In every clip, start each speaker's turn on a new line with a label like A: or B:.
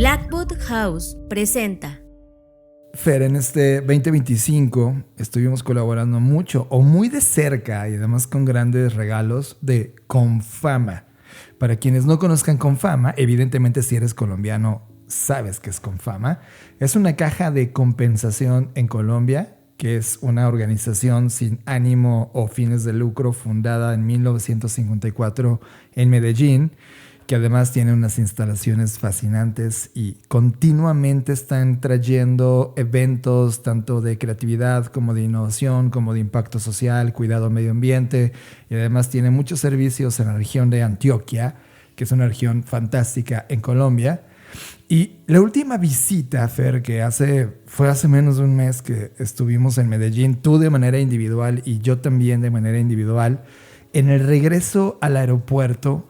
A: Blackwood House presenta.
B: Fer, en este 2025 estuvimos colaborando mucho o muy de cerca y además con grandes regalos de Confama. Para quienes no conozcan Confama, evidentemente si eres colombiano sabes que es Confama. Es una caja de compensación en Colombia, que es una organización sin ánimo o fines de lucro fundada en 1954 en Medellín, que además tiene unas instalaciones fascinantes y continuamente están trayendo eventos tanto de creatividad como de innovación, como de impacto social, cuidado al medio ambiente, y además tiene muchos servicios en la región de Antioquia, que es una región fantástica en Colombia. Y la última visita, Fer, que fue hace menos de un mes que estuvimos en Medellín, tú de manera individual y yo también de manera individual, en el regreso al aeropuerto,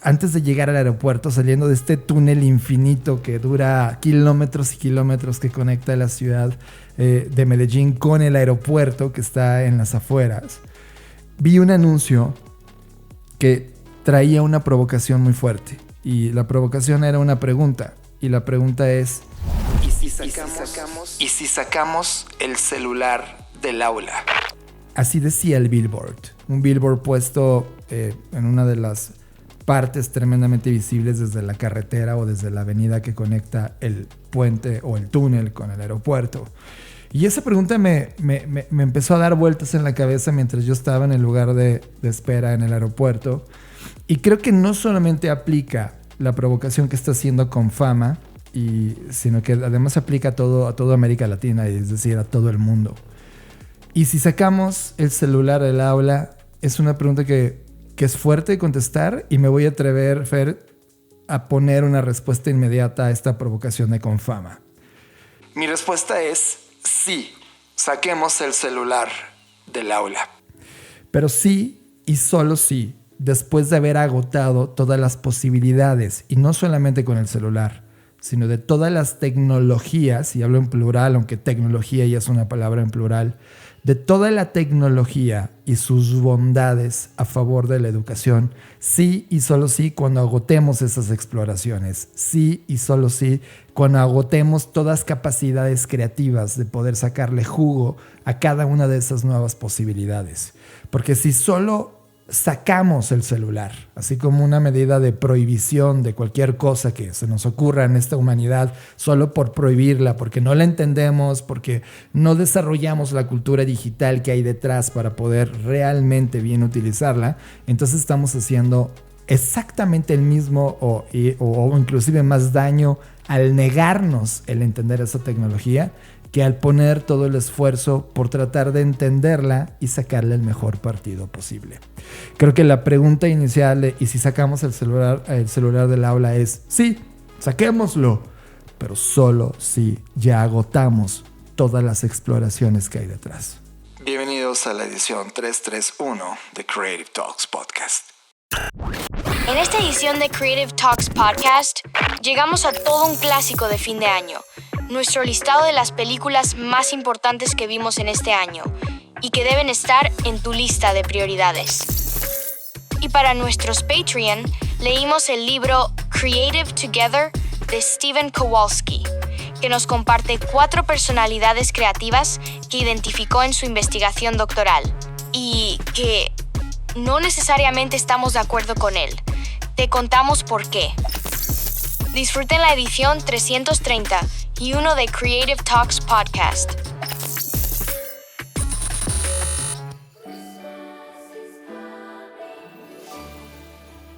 B: antes de llegar al aeropuerto, saliendo de este túnel infinito que dura kilómetros y kilómetros, que conecta la ciudad de Medellín con el aeropuerto que está en las afueras, vi un anuncio que traía una provocación muy fuerte. Y la provocación era una pregunta. Y la pregunta es: ¿y si sacamos el celular del aula? Así decía el billboard. Un billboard puesto en una de las partes tremendamente visibles desde la carretera o desde la avenida que conecta el puente o el túnel con el aeropuerto. Y esa pregunta me empezó a dar vueltas en la cabeza mientras yo estaba en el lugar de espera en el aeropuerto. Y creo que no solamente aplica la provocación que está haciendo Confama, sino que además aplica a toda América Latina, es decir, a todo el mundo. Y si sacamos el celular del aula, es una pregunta que es fuerte de contestar, y me voy a atrever, Fer, a poner una respuesta inmediata a esta provocación de Confama. Mi respuesta es sí, saquemos el celular del aula. Pero sí y solo sí, después de haber agotado todas las posibilidades, y no solamente con el celular, sino de todas las tecnologías, y hablo en plural, aunque tecnología ya es una palabra en plural, de toda la tecnología y sus bondades a favor de la educación, sí y solo sí cuando agotemos esas exploraciones, sí y solo sí cuando agotemos todas capacidades creativas de poder sacarle jugo a cada una de esas nuevas posibilidades. Porque si solo sacamos el celular, así como una medida de prohibición de cualquier cosa que se nos ocurra en esta humanidad, solo por prohibirla, porque no la entendemos, porque no desarrollamos la cultura digital que hay detrás para poder realmente bien utilizarla, entonces estamos haciendo exactamente el mismo o inclusive más daño al negarnos el entender esa tecnología que al poner todo el esfuerzo por tratar de entenderla y sacarle el mejor partido posible. Creo que la pregunta inicial de ¿y si sacamos el celular del aula? Es sí, saquémoslo, pero solo si ya agotamos todas las exploraciones que hay detrás. Bienvenidos a la edición 331 de Creative Talks Podcast.
C: En esta edición de Creative Talks Podcast, llegamos a todo un clásico de fin de año, nuestro listado de las películas más importantes que vimos en este año y que deben estar en tu lista de prioridades. Y para nuestros Patreon, leímos el libro Creative Together de Stephen Kowalski, que nos comparte 4 personalidades creativas que identificó en su investigación doctoral y que no necesariamente estamos de acuerdo con él. Te contamos por qué. Disfruten la edición 331 de Creative Talks Podcast.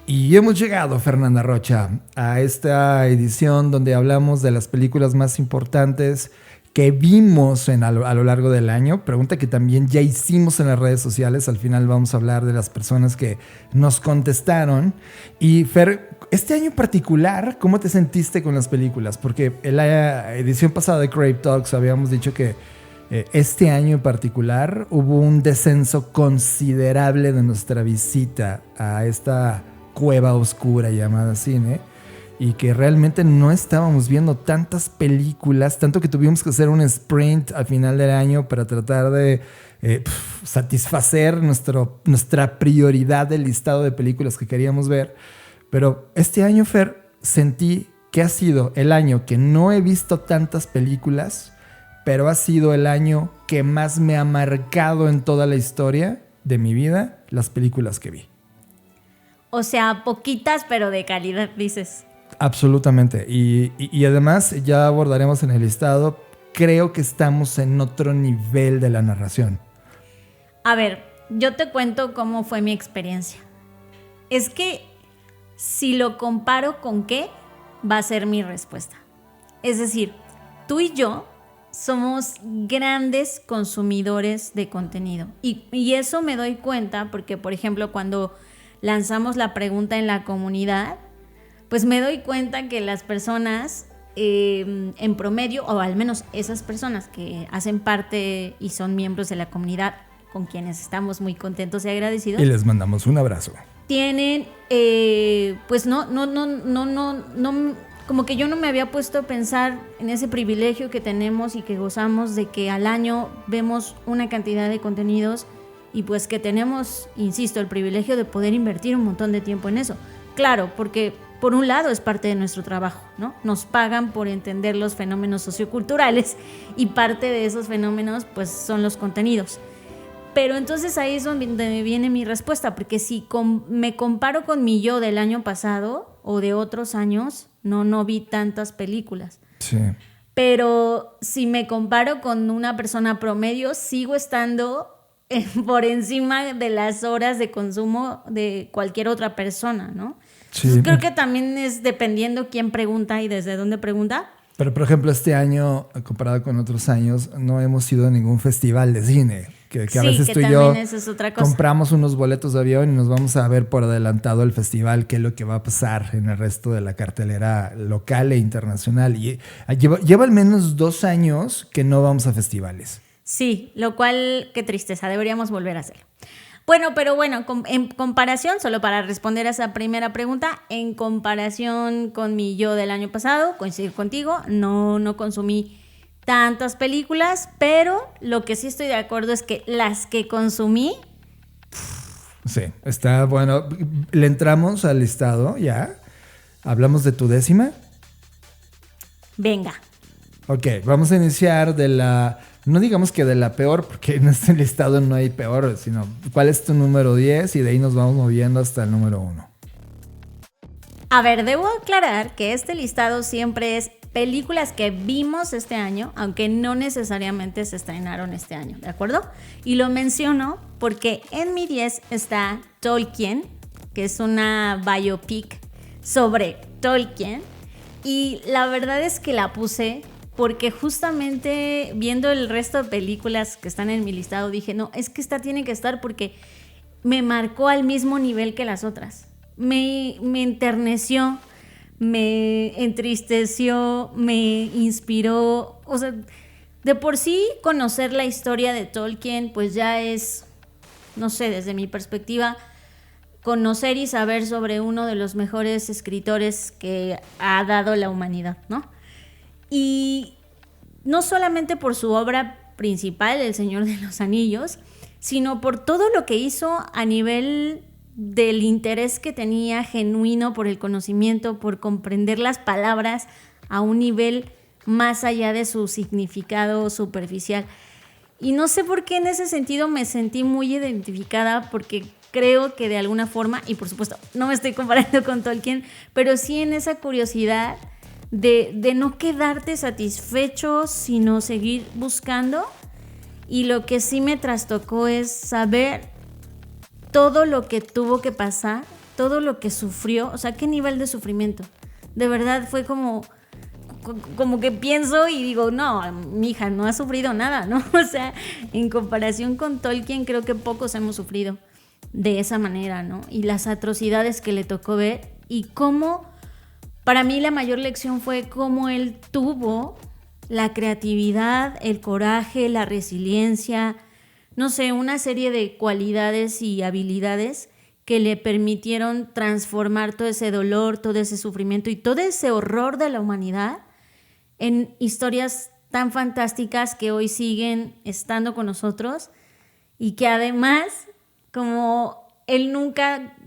B: Y hemos llegado, Fernanda Rocha, a esta edición donde hablamos de las películas más importantes que vimos a lo largo del año. Pregunta que también ya hicimos en las redes sociales. Al final vamos a hablar de las personas que nos contestaron. Y Fer, este año en particular, ¿cómo te sentiste con las películas? Porque en la edición pasada de Creative Talks habíamos dicho que este año en particular hubo un descenso considerable de nuestra visita a esta cueva oscura llamada cine, y que realmente no estábamos viendo tantas películas, tanto que tuvimos que hacer un sprint al final del año para tratar de satisfacer nuestra prioridad del listado de películas que queríamos ver. Pero este año, Fer, sentí que ha sido el año que no he visto tantas películas, pero ha sido el año que más me ha marcado en toda la historia de mi vida las películas que vi.
D: O sea, poquitas, pero de calidad, dices.
B: Absolutamente. Y además, ya abordaremos en el listado, creo que estamos en otro nivel de la narración.
D: A ver, yo te cuento cómo fue mi experiencia. Es que si lo comparo con qué, va a ser mi respuesta. Es decir, tú y yo somos grandes consumidores de contenido. Y eso me doy cuenta porque, por ejemplo, cuando lanzamos la pregunta en la comunidad, pues me doy cuenta que las personas en promedio, o al menos esas personas que hacen parte y son miembros de la comunidad, con quienes estamos muy contentos y agradecidos.
B: Y les mandamos un abrazo.
D: Tienen, pues no, como que yo no me había puesto a pensar en ese privilegio que tenemos y que gozamos de que al año vemos una cantidad de contenidos y pues que tenemos, insisto, el privilegio de poder invertir un montón de tiempo en eso. Claro, porque por un lado es parte de nuestro trabajo, ¿no? Nos pagan por entender los fenómenos socioculturales y parte de esos fenómenos pues son los contenidos. Pero entonces ahí es donde me viene mi respuesta, porque si me comparo con mi yo del año pasado o de otros años, no vi tantas películas.
B: Sí.
D: Pero si me comparo con una persona promedio, sigo estando por encima de las horas de consumo de cualquier otra persona, ¿no?
B: Sí.
D: Entonces creo que también es dependiendo quién pregunta y desde dónde pregunta.
B: Pero, por ejemplo, este año, comparado con otros años, no hemos ido a ningún festival de cine. Que a veces
D: que
B: tú y yo
D: es otra cosa.
B: Compramos unos boletos de avión y nos vamos a ver por adelantado el festival, qué es lo que va a pasar en el resto de la cartelera local e internacional. Y lleva al menos 2 años que no vamos a festivales.
D: Sí, lo cual, qué tristeza, deberíamos volver a hacerlo. Bueno, pero bueno, en comparación, solo para responder a esa primera pregunta, en comparación con mi yo del año pasado, coincido contigo, no consumí tantas películas, pero lo que sí estoy de acuerdo es que las que consumí...
B: Sí, está bueno. Le entramos al listado ya. ¿Hablamos de tu décima?
D: Venga.
B: Ok, vamos a iniciar de la... No digamos que de la peor, porque en este listado no hay peor, sino cuál es tu número 10 y de ahí nos vamos moviendo hasta el número 1.
D: A ver, debo aclarar que este listado siempre es películas que vimos este año, aunque no necesariamente se estrenaron este año, ¿de acuerdo? Y lo menciono porque en mi 10 está Tolkien, que es una biopic sobre Tolkien, y la verdad es que la puse porque justamente viendo el resto de películas que están en mi listado dije, no, es que esta tiene que estar porque me marcó al mismo nivel que las otras. Me enterneció, me entristeció, me inspiró. O sea, de por sí conocer la historia de Tolkien pues ya es, no sé, desde mi perspectiva, conocer y saber sobre uno de los mejores escritores que ha dado la humanidad, ¿no? Y no solamente por su obra principal, El Señor de los Anillos, sino por todo lo que hizo a nivel del interés que tenía genuino por el conocimiento, por comprender las palabras a un nivel más allá de su significado superficial. Y no sé por qué en ese sentido me sentí muy identificada, porque creo que de alguna forma, y por supuesto no me estoy comparando con Tolkien, pero sí en esa curiosidad de no quedarte satisfecho, sino seguir buscando. Y lo que sí me trastocó es saber todo lo que tuvo que pasar, todo lo que sufrió, o sea, qué nivel de sufrimiento. De verdad fue como que pienso y digo, no, mi hija no ha sufrido nada, ¿no? O sea, en comparación con Tolkien, creo que pocos hemos sufrido de esa manera, ¿no? Y las atrocidades que le tocó ver y cómo, para mí la mayor lección fue cómo él tuvo la creatividad, el coraje, la resiliencia, no sé, una serie de cualidades y habilidades que le permitieron transformar todo ese dolor, todo ese sufrimiento y todo ese horror de la humanidad en historias tan fantásticas que hoy siguen estando con nosotros y que además, como él nunca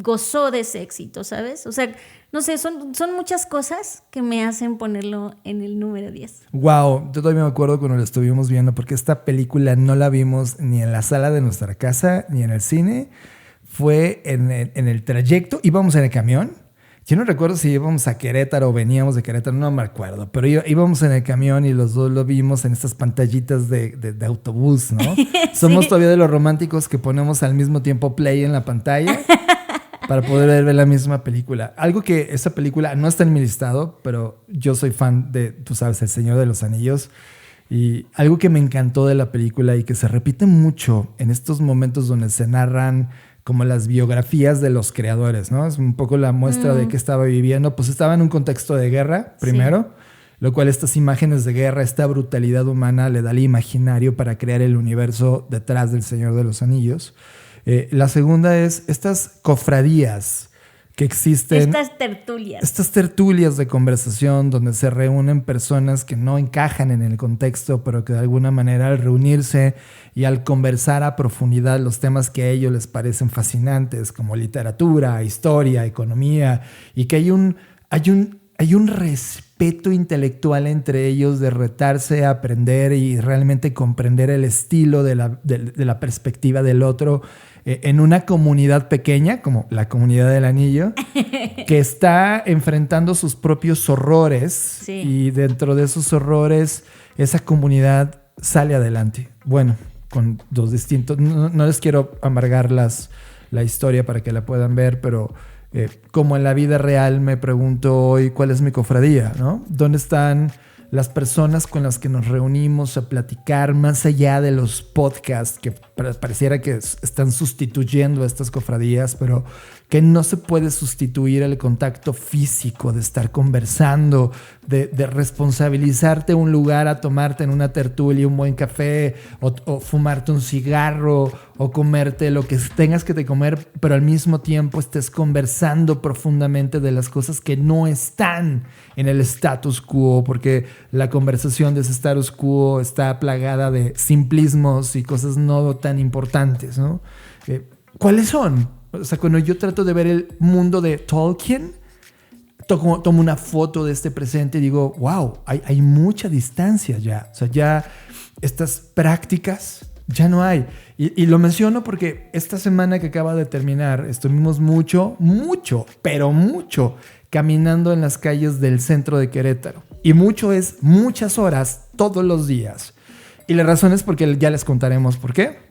D: gozó de ese éxito, ¿sabes? O sea, No sé, son muchas cosas que me hacen ponerlo en el número 10.
B: Wow, yo todavía me acuerdo cuando lo estuvimos viendo, porque esta película no la vimos ni en la sala de nuestra casa, ni en el cine. Fue en el trayecto, íbamos en el camión. Yo no recuerdo si íbamos a Querétaro o veníamos de Querétaro, no me acuerdo, pero íbamos en el camión y los dos lo vimos en estas pantallitas de autobús, ¿no? Sí. Somos todavía de los románticos que ponemos al mismo tiempo play en la pantalla para poder ver la misma película. Algo que esa película no está en mi listado, pero yo soy fan de, tú sabes, El Señor de los Anillos. Y algo que me encantó de la película y que se repite mucho en estos momentos donde se narran como las biografías de los creadores, ¿no? Es un poco la muestra de qué estaba viviendo. Pues estaba en un contexto de guerra, primero, lo cual estas imágenes de guerra, esta brutalidad humana le da el imaginario para crear el universo detrás del Señor de los Anillos. La segunda es estas cofradías que existen. Estas tertulias de conversación donde se reúnen personas que no encajan en el contexto, pero que de alguna manera al reunirse y al conversar a profundidad los temas que a ellos les parecen fascinantes, como literatura, historia, economía, y que hay un respeto intelectual entre ellos de retarse a aprender y realmente comprender el estilo de la perspectiva del otro en una comunidad pequeña, como la comunidad del Anillo, que está enfrentando sus propios horrores y dentro de esos horrores esa comunidad sale adelante. Bueno, con dos distintos... No les quiero amargar la historia para que la puedan ver, pero... como en la vida real me pregunto hoy cuál es mi cofradía, ¿no? ¿Dónde están las personas con las que nos reunimos a platicar más allá de los podcasts que pareciera que están sustituyendo a estas cofradías, pero que no se puede sustituir el contacto físico de estar conversando, de responsabilizarte un lugar a tomarte en una tertulia un buen café o fumarte un cigarro o comerte lo que tengas que comer, pero al mismo tiempo estés conversando profundamente de las cosas que no están en el status quo, porque la conversación de ese status quo está plagada de simplismos y cosas no tan importantes, ¿no? ¿Cuáles son? O sea, cuando yo trato de ver el mundo de Tolkien, tomo una foto de este presente y digo, wow, hay mucha distancia ya. O sea, ya estas prácticas ya no hay. Y lo menciono porque esta semana que acaba de terminar estuvimos mucho caminando en las calles del centro de Querétaro. Y mucho es muchas horas todos los días. Y la razón es porque ya les contaremos por qué.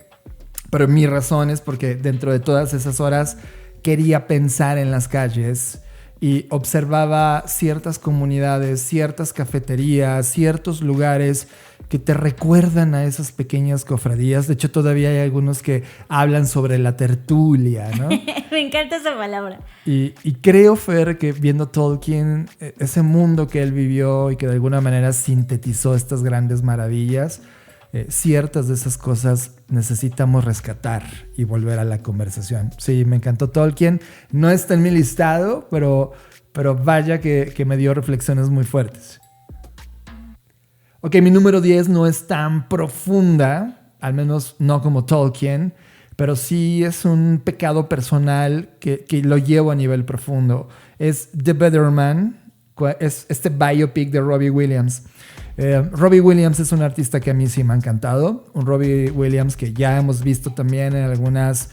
B: Pero mi razón es porque dentro de todas esas horas quería pensar en las calles y observaba ciertas comunidades, ciertas cafeterías, ciertos lugares que te recuerdan a esas pequeñas cofradías. De hecho, todavía hay algunos que hablan sobre la tertulia, ¿no?
D: Me encanta esa palabra.
B: Y creo, Fer, que viendo Tolkien, ese mundo que él vivió y que de alguna manera sintetizó estas grandes maravillas, ciertas de esas cosas necesitamos rescatar y volver a la conversación. Sí, me encantó Tolkien. No está en mi listado, pero vaya que me dio reflexiones muy fuertes. Ok, mi número 10 no es tan profunda, al menos no como Tolkien, pero sí es un pecado personal que lo llevo a nivel profundo. Es The Better Man, es este biopic de Robbie Williams. Robbie Williams es un artista que a mí sí me ha encantado. Un Robbie Williams que ya hemos visto también en algunas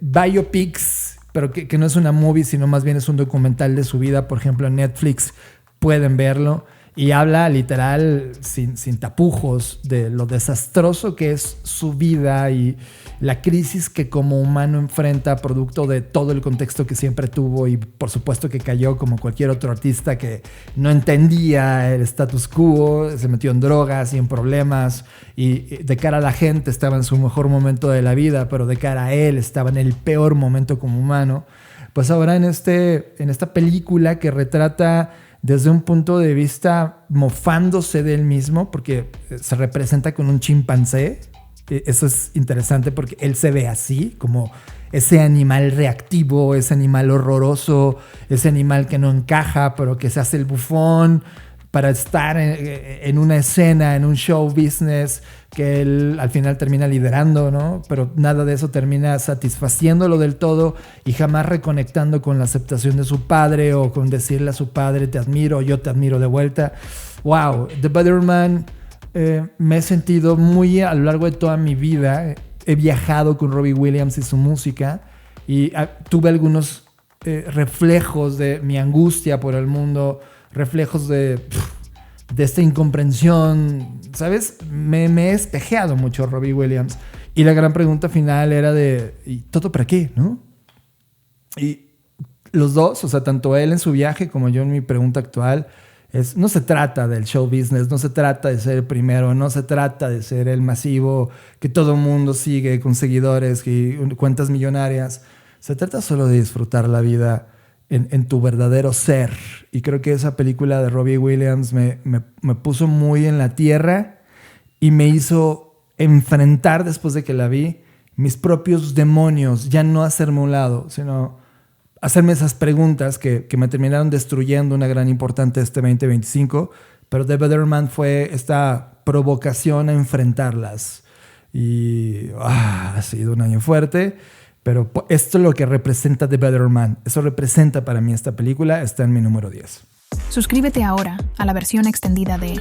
B: biopics, pero que no es una movie, sino más bien es un documental de su vida. Por ejemplo, en Netflix pueden verlo. Y habla literal, sin tapujos, de lo desastroso que es su vida y la crisis que como humano enfrenta producto de todo el contexto que siempre tuvo, y por supuesto que cayó como cualquier otro artista que no entendía el status quo, se metió en drogas y en problemas, y de cara a la gente estaba en su mejor momento de la vida, pero de cara a él estaba en el peor momento como humano. Pues ahora en esta película que retrata desde un punto de vista mofándose de él mismo, porque se representa con un chimpancé. Eso es interesante porque él se ve así, como ese animal reactivo, ese animal horroroso, ese animal que no encaja, pero que se hace el bufón. para estar en una escena, en un show business que él al final termina liderando, ¿no? Pero nada de eso termina satisfaciéndolo del todo y jamás reconectando con la aceptación de su padre o con decirle a su padre, te admiro, yo te admiro de vuelta. Wow, The Better Man, me he sentido muy a lo largo de toda mi vida. He viajado con Robbie Williams y su música y tuve algunos reflejos de mi angustia por el mundo, reflejos de esta incomprensión, ¿sabes? Me he espejeado mucho a Robbie Williams y la gran pregunta final era de ¿y todo para qué? ¿No? Y los dos, o sea, tanto él en su viaje como yo en mi pregunta actual, no se trata del show business, no se trata de ser el primero, no se trata de ser el masivo que todo el mundo sigue con seguidores y cuentas millonarias. Se trata solo de disfrutar la vida en tu verdadero ser. Y creo que esa película de Robbie Williams me puso muy en la tierra y me hizo enfrentar, después de que la vi, mis propios demonios, ya no hacerme a un lado, sino hacerme esas preguntas que me terminaron destruyendo una gran importante este 2025, pero The Better Man fue esta provocación a enfrentarlas. Y ha sido un año fuerte, pero esto es lo que representa The Better Man. Eso representa para mí esta película, está en mi número 10.
E: Suscríbete ahora a la versión extendida de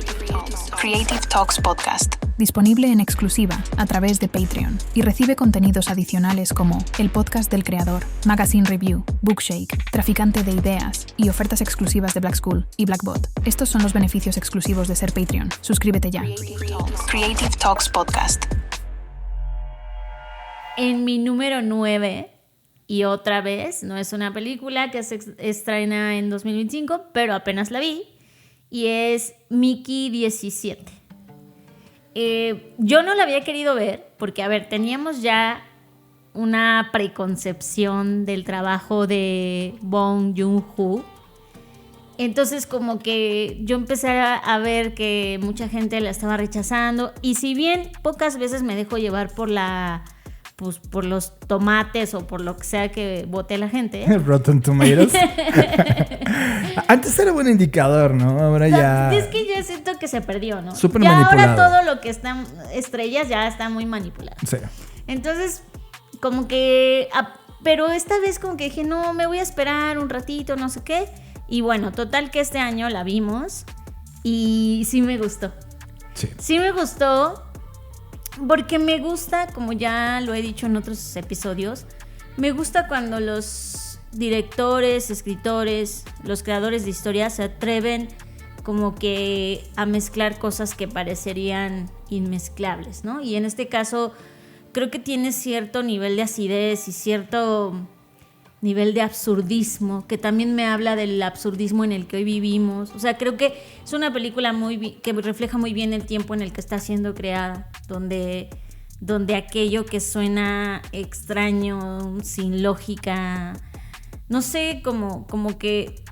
E: Creative Talks Podcast, disponible en exclusiva a través de Patreon, y recibe contenidos adicionales como el podcast del creador, Magazine Review, Bookshake, Traficante de Ideas y ofertas exclusivas de Black School y Blackbot. Estos son los beneficios exclusivos de ser Patreon. Suscríbete ya. Creative Talks Podcast.
D: En mi número 9, y otra vez, no es una película que se estrena en 2025, pero apenas la vi, y es Mickey 17. Yo no la había querido ver porque, a ver, teníamos ya una preconcepción del trabajo de Bong Joon-ho. Entonces como que yo empecé a ver que mucha gente la estaba rechazando, y si bien pocas veces me dejo llevar por por los tomates o por lo que sea que vote la gente.
B: Rotten Tomatoes. Antes era buen indicador, ¿no? Ahora ya...
D: Es que yo siento que se perdió, ¿no?
B: Súper
D: ya
B: manipulado.
D: Ahora todo lo que están estrellas ya está muy manipulado.
B: Sí.
D: Entonces, como que... Pero esta vez como que dije, no, me voy a esperar un ratito, no sé qué. Y bueno, total que este año la vimos y sí me gustó.
B: Sí.
D: Sí me gustó porque me gusta, como ya lo he dicho en otros episodios, me gusta cuando los directores, escritores, los creadores de historias se atreven como que a mezclar cosas que parecerían inmezclables, ¿no? Y en este caso creo que tiene cierto nivel de acidez y cierto nivel de absurdismo, que también me habla del absurdismo en el que hoy vivimos. O sea, creo que es una película que refleja muy bien el tiempo en el que está siendo creada, donde aquello que suena extraño, sin lógica, no sé, como que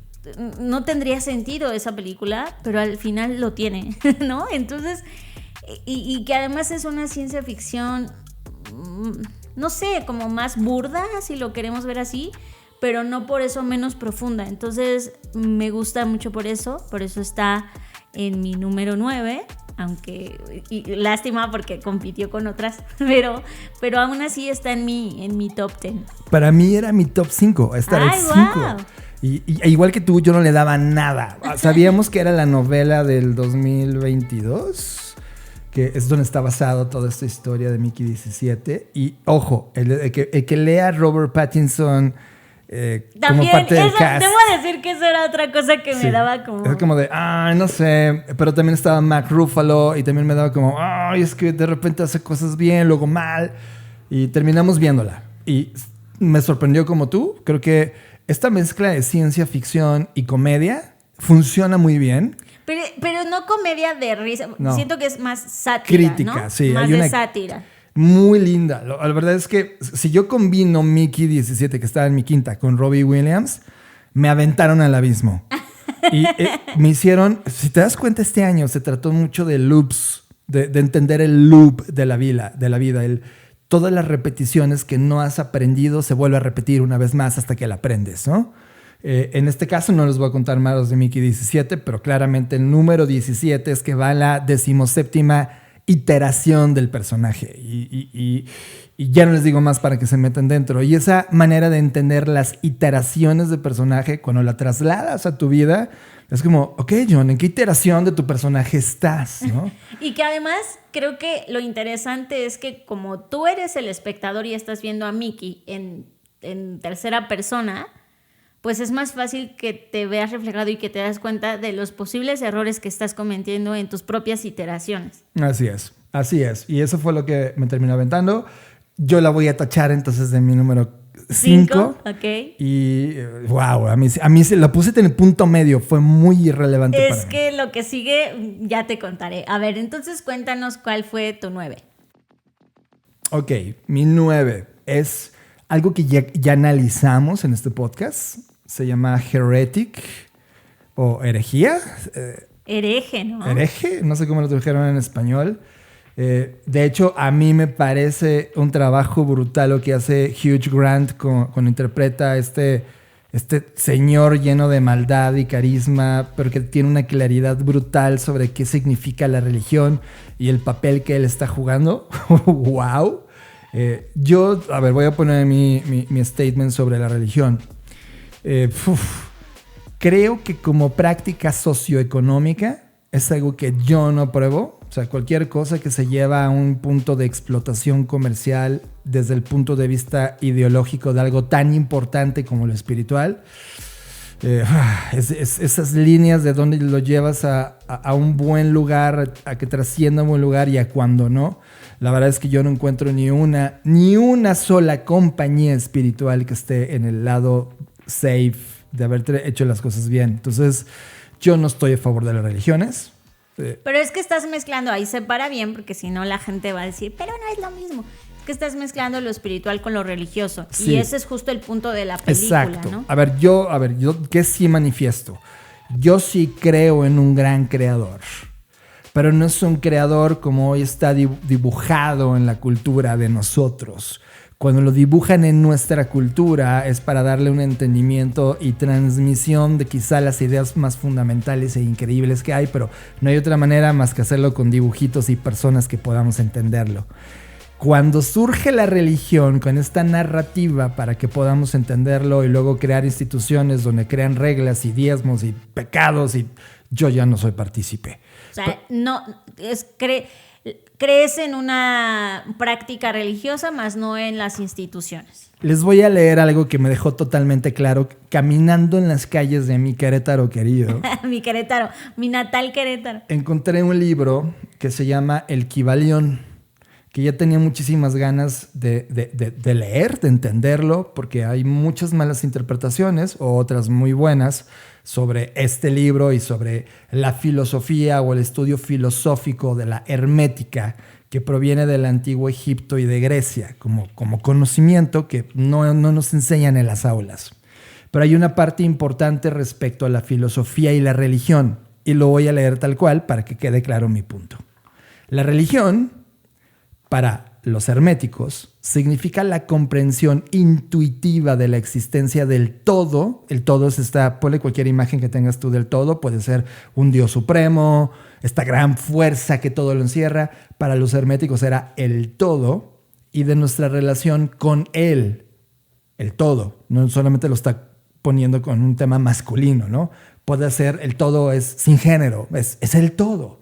D: no tendría sentido esa película, pero al final lo tiene, ¿no? Entonces, y que además es una ciencia ficción, no sé, como más burda, si lo queremos ver así, pero no por eso menos profunda. Entonces me gusta mucho por eso está en mi número 9, aunque lástima porque compitió con otras, pero aún así está en mi top 10.
B: Para mí era mi top 5, esta era el 5.
D: Wow.
B: Y igual que tú, yo no le daba nada. Sabíamos que era la novela del 2022, que es donde está basado toda esta historia de Mickey 17. Y ojo, el que lea Robert Pattinson como parte del cast.
D: Debo decir que eso era otra cosa que me daba como...
B: Es como de, no sé. Pero también estaba Mark Ruffalo y también me daba como, es que de repente hace cosas bien, luego mal. Y terminamos viéndola. Y me sorprendió como tú. Creo que esta mezcla de ciencia ficción y comedia funciona muy bien.
D: Pero no comedia de risa. No. Siento que es más sátira,
B: crítica,
D: ¿no?
B: Sí.
D: Más de sátira.
B: Muy linda. La verdad es que si yo combino Mickey 17, que estaba en mi quinta, con Robbie Williams, me aventaron al abismo. Y me hicieron... Si te das cuenta, este año se trató mucho de loops, de entender el loop de la vida. Todas las repeticiones que no has aprendido se vuelve a repetir una vez más hasta que la aprendes, ¿no? En este caso no les voy a contar más de Mickey 17, pero claramente el número 17 es que va a la 17ª iteración del personaje. Y ya no les digo más para que se metan dentro. Y esa manera de entender las iteraciones de personaje, cuando la trasladas a tu vida, es como, ok, John, ¿en qué iteración de tu personaje estás? ¿No?
D: Y que además creo que lo interesante es que como tú eres el espectador y estás viendo a Mickey en tercera persona, pues es más fácil que te veas reflejado y que te das cuenta de los posibles errores que estás cometiendo en tus propias iteraciones.
B: Así es. Y eso fue lo que me terminó aventando. Yo la voy a tachar entonces de mi número 5.
D: Ok.
B: Y wow, a mí se la puse en el punto medio. Fue muy irrelevante para mí.
D: Es que lo que sigue ya te contaré. A ver, entonces cuéntanos cuál fue tu 9.
B: Ok, mi 9 es algo que ya analizamos en este podcast. Se llama Heretic o herejía.
D: Hereje, ¿no?
B: Hereje, no sé cómo lo tradujeron en español. De hecho, a mí me parece un trabajo brutal lo que hace Hugh Grant cuando interpreta a este señor lleno de maldad y carisma, pero que tiene una claridad brutal sobre qué significa la religión y el papel que él está jugando. ¡Wow! Voy a poner mi statement sobre la religión. Creo que como práctica socioeconómica es algo que yo no apruebo. O sea, cualquier cosa que se lleva a un punto de explotación comercial desde el punto de vista ideológico de algo tan importante como lo espiritual, esas líneas de dónde lo llevas a un buen lugar, a que trascienda un buen lugar y a cuando no. La verdad es que yo no encuentro ni una sola compañía espiritual que esté en el lado safe de haber hecho las cosas bien. Entonces, yo no estoy a favor de las religiones.
D: Pero es que estás mezclando, ahí separa bien, porque si no la gente va a decir, pero no es lo mismo. Es que estás mezclando lo espiritual con lo religioso. Sí. Y ese es justo el punto de la película,
B: exacto, ¿no? Yo, ¿qué sí manifiesto? Yo sí creo en un gran creador, pero no es un creador como hoy está dibujado en la cultura de nosotros. Cuando lo dibujan en nuestra cultura es para darle un entendimiento y transmisión de quizá las ideas más fundamentales e increíbles que hay, pero no hay otra manera más que hacerlo con dibujitos y personas que podamos entenderlo. Cuando surge la religión con esta narrativa para que podamos entenderlo y luego crear instituciones donde crean reglas y diezmos y pecados, y yo ya no soy partícipe.
D: O sea, crees en una práctica religiosa, más no en las instituciones.
B: Les voy a leer algo que me dejó totalmente claro caminando en las calles de mi Querétaro querido.
D: Mi Querétaro, mi natal Querétaro.
B: Encontré un libro que se llama El Kybalión, que ya tenía muchísimas ganas de leer, de entenderlo, porque hay muchas malas interpretaciones o otras muy buenas sobre este libro y sobre la filosofía o el estudio filosófico de la hermética que proviene del antiguo Egipto y de Grecia como conocimiento que no nos enseñan en las aulas. Pero hay una parte importante respecto a la filosofía y la religión, y lo voy a leer tal cual para que quede claro mi punto. La religión, para los herméticos, significa la comprensión intuitiva de la existencia del todo. El todo es ponle cualquier imagen que tengas tú del todo, puede ser un Dios supremo, esta gran fuerza que todo lo encierra. Para los herméticos era el todo, y de nuestra relación con él, el todo. No solamente lo está poniendo con un tema masculino, ¿no? Puede ser el todo es sin género, es el todo.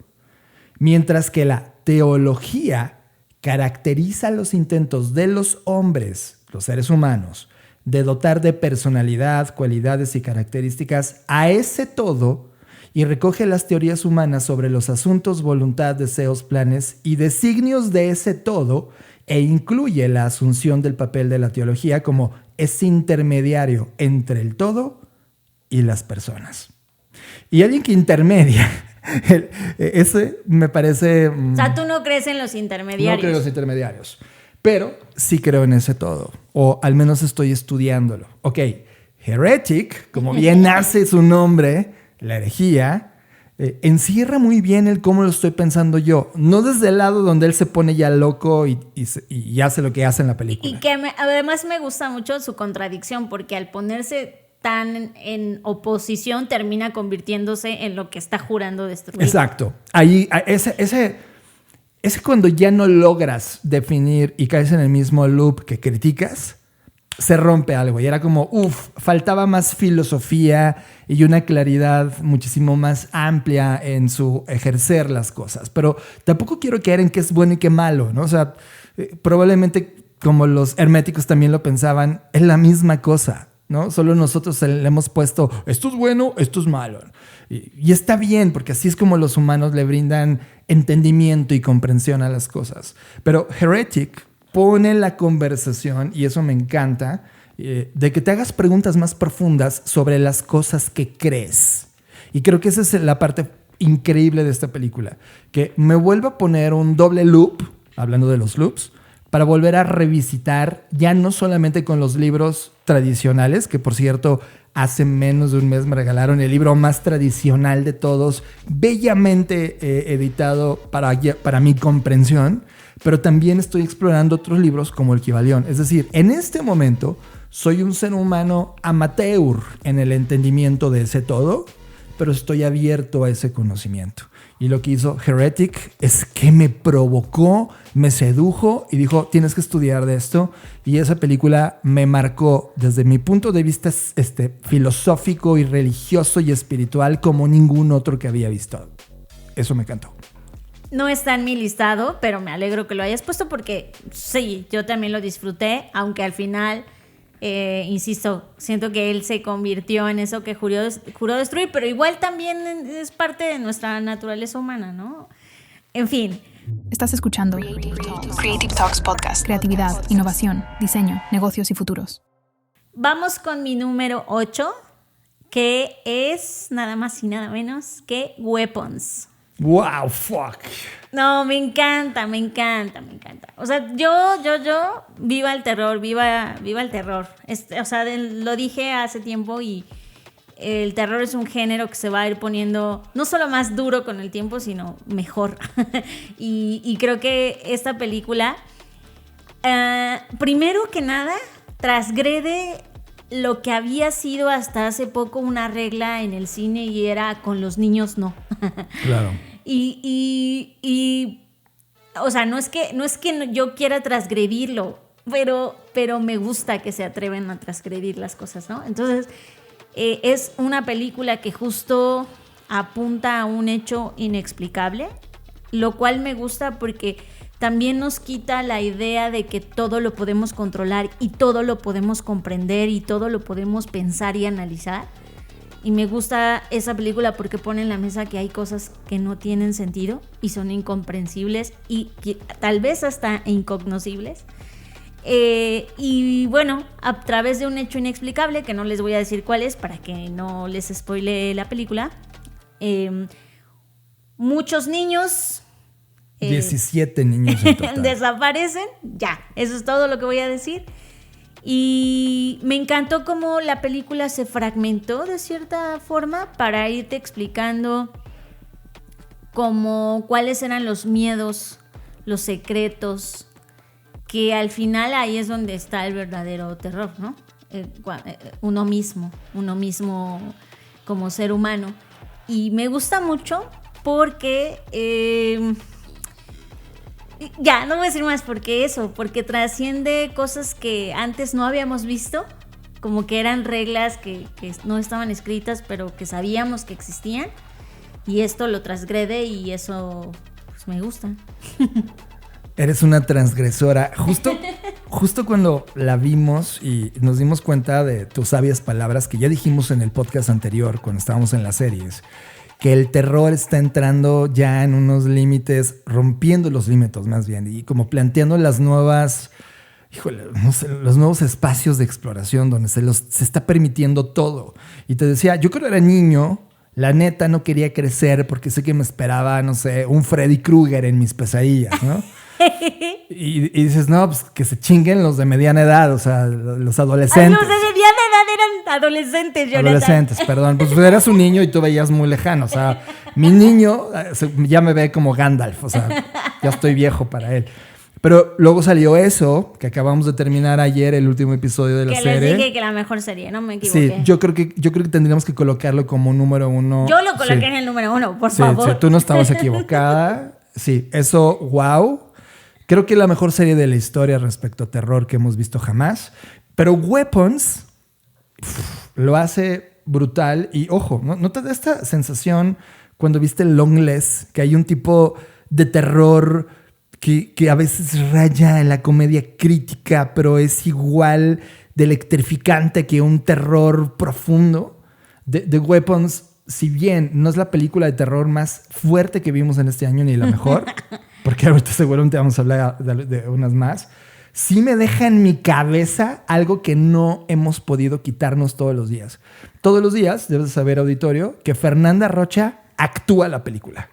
B: Mientras que la teología caracteriza los intentos de los hombres, los seres humanos, de dotar de personalidad, cualidades y características a ese todo, y recoge las teorías humanas sobre los asuntos, voluntad, deseos, planes y designios de ese todo, e incluye la asunción del papel de la teología como ese intermediario entre el todo y las personas. Y alguien que intermedia, ese me parece...
D: O sea, tú no crees en los intermediarios.
B: No creo en los intermediarios, pero sí creo en ese todo, o al menos estoy estudiándolo. Ok, heretic, como bien hace su nombre, la herejía, encierra muy bien el cómo lo estoy pensando yo, no desde el lado donde él se pone ya loco y hace lo que hace en la película.
D: Y que además me gusta mucho su contradicción, porque al ponerse tan en oposición termina convirtiéndose en lo que está jurando destruir.
B: Exacto. Ahí, ese cuando ya no logras definir y caes en el mismo loop que criticas, se rompe algo. Y era como, faltaba más filosofía y una claridad muchísimo más amplia en su ejercer las cosas. Pero tampoco quiero caer en qué es bueno y qué malo, ¿no? O sea, probablemente como los herméticos también lo pensaban, es la misma cosa, ¿no? Solo nosotros le hemos puesto, esto es bueno, esto es malo. Y está bien, porque así es como los humanos le brindan entendimiento y comprensión a las cosas. Pero Heretic pone la conversación, y eso me encanta, de que te hagas preguntas más profundas sobre las cosas que crees. Y creo que esa es la parte increíble de esta película, que me vuelve a poner un doble loop, hablando de los loops, para volver a revisitar, ya no solamente con los libros tradicionales, que por cierto, hace menos de un mes me regalaron el libro más tradicional de todos, bellamente editado para mi comprensión, pero también estoy explorando otros libros como el Kybalión. Es decir, en este momento soy un ser humano amateur en el entendimiento de ese todo, pero estoy abierto a ese conocimiento. Y lo que hizo Heretic es que me provocó, me sedujo y dijo, tienes que estudiar de esto. Y esa película me marcó desde mi punto de vista filosófico y religioso y espiritual como ningún otro que había visto. Eso me encantó.
D: No está en mi listado, pero me alegro que lo hayas puesto porque sí, yo también lo disfruté, aunque al final, insisto, siento que él se convirtió en eso que juró destruir, pero igual también es parte de nuestra naturaleza humana, ¿no? En fin.
E: Estás escuchando Creative Talks Podcast. Creatividad, innovación, diseño, negocios y futuros.
D: Vamos con mi número 8, que es nada más y nada menos que Weapons.
B: ¡Wow! ¡Fuck!
D: No, me encanta. O sea, yo, viva el terror, viva el terror. O sea, lo dije hace tiempo y el terror es un género que se va a ir poniendo no solo más duro con el tiempo, sino mejor. y creo que esta película, primero que nada, transgrede lo que había sido hasta hace poco una regla en el cine y era con los niños no.
B: Claro.
D: Y o sea, no es que yo quiera transgredirlo, pero me gusta que se atreven a transgredir las cosas, ¿no? Entonces, es una película que justo apunta a un hecho inexplicable, lo cual me gusta porque también nos quita la idea de que todo lo podemos controlar y todo lo podemos comprender y todo lo podemos pensar y analizar. Y me gusta esa película porque pone en la mesa que hay cosas que no tienen sentido y son incomprensibles y tal vez hasta incognoscibles. Y bueno, a través de un hecho inexplicable, que no les voy a decir cuál es para que no les spoile la película, muchos niños...
B: 17 niños en total.
D: Desaparecen, ya, eso es todo lo que voy a decir. Y me encantó cómo la película se fragmentó de cierta forma para irte explicando como cuáles eran los miedos, los secretos, que al final ahí es donde está el verdadero terror, ¿no? Uno mismo como ser humano. Y me gusta mucho porque... ya, no voy a decir más porque trasciende cosas que antes no habíamos visto, como que eran reglas que no estaban escritas, pero que sabíamos que existían, y esto lo transgrede y eso pues me gusta.
B: Eres una transgresora. Justo cuando la vimos y nos dimos cuenta de tus sabias palabras que ya dijimos en el podcast anterior, cuando estábamos en las series, que el terror está entrando ya en unos límites, rompiendo los límites más bien, y como planteando las nuevas, los nuevos espacios de exploración donde se está permitiendo todo. Y te decía, yo cuando era niño, la neta no quería crecer porque sé que me esperaba, no sé, un Freddy Krueger en mis pesadillas, ¿no? y dices, no, pues que se chinguen los de mediana edad, o sea, los adolescentes.
D: Los de mediana edad eran adolescentes, Jonathan.
B: Adolescentes, perdón. Pues eras un niño y tú veías muy lejano. O sea, mi niño ya me ve como Gandalf, o sea, ya estoy viejo para él. Pero luego salió eso, que acabamos de terminar ayer, el último episodio de la serie.
D: Que les dije que la mejor serie, no me equivoqué.
B: Sí, yo creo que tendríamos que colocarlo como número 1.
D: Yo lo coloqué en el número 1, por favor.
B: Sí, tú no estabas equivocada. Sí, eso, wow. Creo que es la mejor serie de la historia respecto a terror que hemos visto jamás. Pero Weapons lo hace brutal. Y ojo, ¿no te da esta sensación cuando viste Longless, que hay un tipo de terror que a veces raya en la comedia crítica, pero es igual de electrificante que un terror profundo? The Weapons, si bien no es la película de terror más fuerte que vimos en este año, ni la mejor, porque ahorita seguramente vamos a hablar de unas más, sí me deja en mi cabeza algo que no hemos podido quitarnos todos los días. Todos los días, debes saber, auditorio, que Fernanda Rocha actúa la película.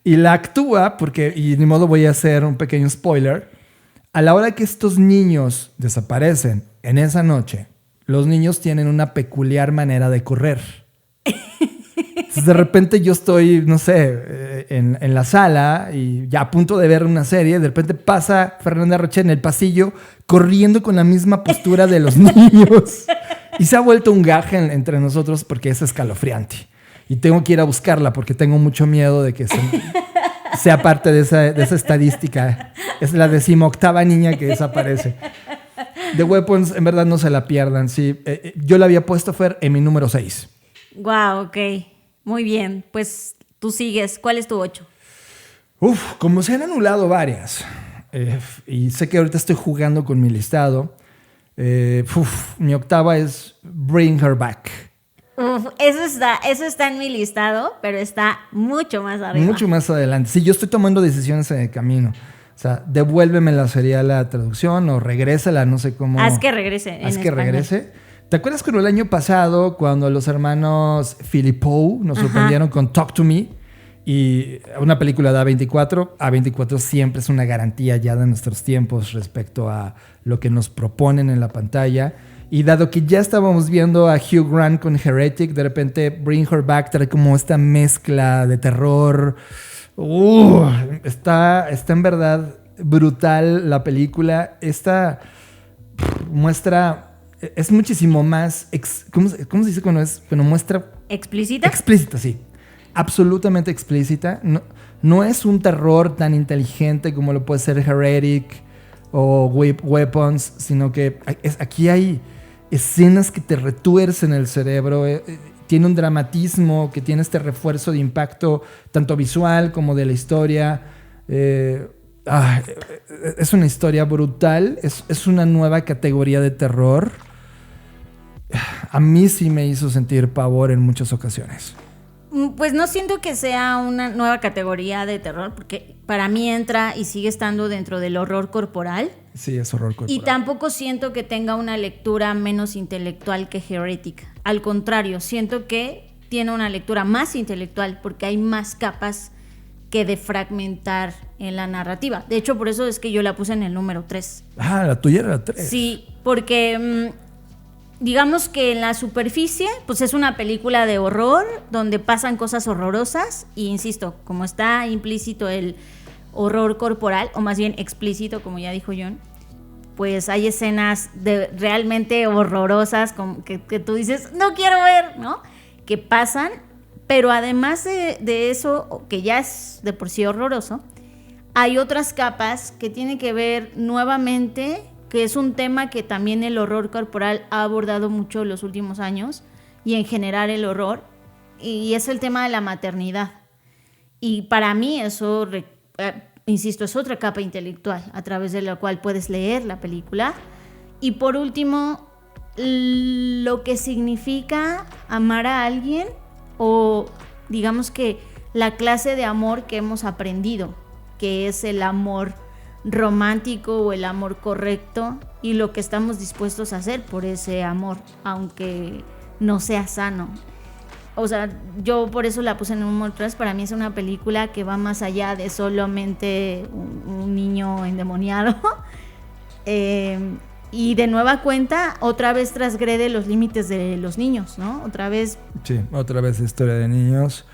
B: Y la actúa porque, y ni modo voy a hacer un pequeño spoiler, a la hora que estos niños desaparecen en esa noche, los niños tienen una peculiar manera de correr. Entonces, de repente yo estoy, no sé, en la sala y ya a punto de ver una serie, de repente pasa Fernanda Rocha en el pasillo corriendo con la misma postura de los niños. Y se ha vuelto un gaje entre nosotros porque es escalofriante. Y tengo que ir a buscarla porque tengo mucho miedo de que sea parte de esa estadística. Es la 18ª niña que desaparece. The Weapons, en verdad, no se la pierdan. Sí. Yo la había puesto, Fer, en mi número 6.
D: Wow, ok. Muy bien. Pues tú sigues. ¿Cuál es tu 8?
B: Como se han anulado varias. Y sé que ahorita estoy jugando con mi listado. Mi 8ª es Bring Her Back.
D: Eso está en mi listado, pero está mucho más arriba.
B: Mucho más adelante. Sí, yo estoy tomando decisiones en el camino. O sea, devuélvemela sería la traducción o regrésala, no sé cómo.
D: Haz que regrese.
B: Haz que regrese. ¿Te acuerdas cuando el año pasado, cuando los hermanos Philippou nos sorprendieron con Talk to Me? Y una película de A24. A24 siempre es una garantía ya de nuestros tiempos respecto a lo que nos proponen en la pantalla. Y dado que ya estábamos viendo a Hugh Grant con Heretic, de repente Bring Her Back trae como esta mezcla de terror. Está en verdad brutal la película. Esta muestra, es muchísimo más, ¿cómo se dice cuando muestra?
D: ¿Explícita?
B: Explícita, sí. Absolutamente explícita. No es un terror tan inteligente como lo puede ser Heretic o Weapons, sino que aquí hay escenas que te retuercen el cerebro. Tiene un dramatismo que tiene este refuerzo de impacto tanto visual como de la historia. Es una historia brutal. Es una nueva categoría de terror. A mí sí me hizo sentir pavor en muchas ocasiones.
D: Pues no siento que sea una nueva categoría de terror, porque para mí entra y sigue estando dentro del horror corporal.
B: Sí, es horror corporal.
D: Y tampoco siento que tenga una lectura menos intelectual que Heretic. Al contrario, siento que tiene una lectura más intelectual porque hay más capas que defragmentar en la narrativa. De hecho, por eso es que yo la puse en el número 3.
B: Ah, la tuya era la 3.
D: Sí, porque digamos que en la superficie, pues es una película de horror donde pasan cosas horrorosas y, insisto, como está implícito el horror corporal, o más bien explícito, como ya dijo John, pues hay escenas realmente horrorosas como que tú dices, no quiero ver, ¿no? Que pasan, pero además de eso, que ya es de por sí horroroso, hay otras capas que tienen que ver nuevamente, que es un tema que también el horror corporal ha abordado mucho en los últimos años, y en general el horror, y es el tema de la maternidad. Y para mí eso, insisto, es otra capa intelectual a través de la cual puedes leer la película. Y por último, lo que significa amar a alguien, o digamos que la clase de amor que hemos aprendido, que es el amor romántico o el amor correcto, y lo que estamos dispuestos a hacer por ese amor, aunque no sea sano. O sea, yo por eso la puse en un número 3. Para mí es una película que va más allá de solamente un niño endemoniado. Y de nueva cuenta, otra vez transgrede los límites de los niños, ¿no? Otra vez.
B: Sí, otra vez historia de niños.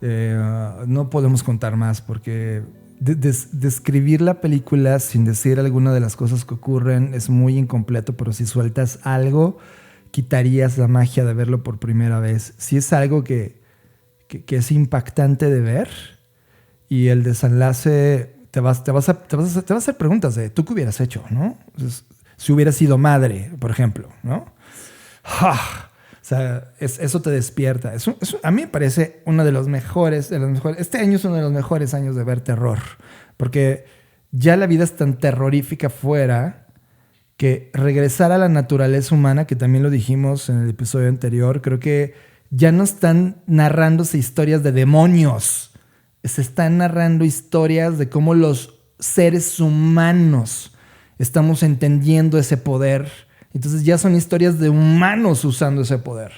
B: No podemos contar más porque describir la película sin decir alguna de las cosas que ocurren es muy incompleto, pero si sueltas algo, quitarías la magia de verlo por primera vez. Si es algo que es impactante de ver y el desenlace te vas a hacer preguntas de ¿tú qué hubieras hecho? ¿No? Entonces, si hubieras sido madre, por ejemplo, ¿no? O sea, eso te despierta. A mí me parece uno de los mejores. Este año es uno de los mejores años de ver terror. Porque ya la vida es tan terrorífica fuera que regresar a la naturaleza humana, que también lo dijimos en el episodio anterior, creo que ya no están narrándose historias de demonios. Se están narrando historias de cómo los seres humanos estamos entendiendo ese poder. Entonces ya son historias de humanos usando ese poder.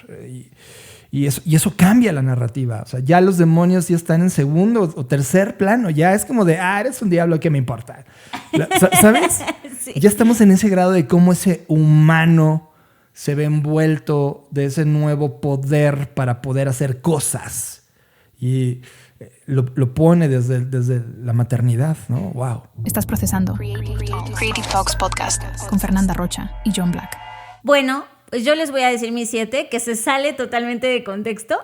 B: Y eso cambia la narrativa. O sea, ya los demonios ya están en segundo o tercer plano. Ya es como de, eres un diablo, ¿qué me importa? ¿Sabes? Sí. Ya estamos en ese grado de cómo ese humano se ve envuelto de ese nuevo poder para poder hacer cosas. Y lo pone desde la maternidad, ¿no? Wow.
E: Estás procesando Creative Talks Podcast con Fernanda Rocha y John Black.
D: Bueno, pues yo les voy a decir mi 7, que se sale totalmente de contexto.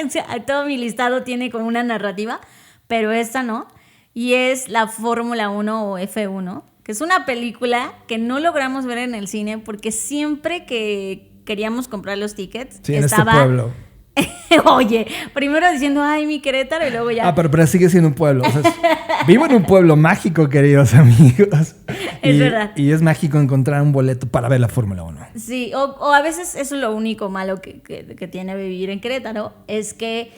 D: O sea, todo mi listado tiene como una narrativa, pero esta no. Y es la Fórmula 1 o F1, que es una película que no logramos ver en el cine porque siempre que queríamos comprar los tickets
B: sí, estaba... en este pueblo.
D: Oye, primero diciendo, mi Querétaro, y luego ya...
B: pero sigue siendo un pueblo. O sea, vivo en un pueblo mágico, queridos amigos.
D: Es verdad.
B: Y es mágico encontrar un boleto para ver la Fórmula 1.
D: Sí, o a veces eso es lo único malo que tiene vivir en Querétaro, es que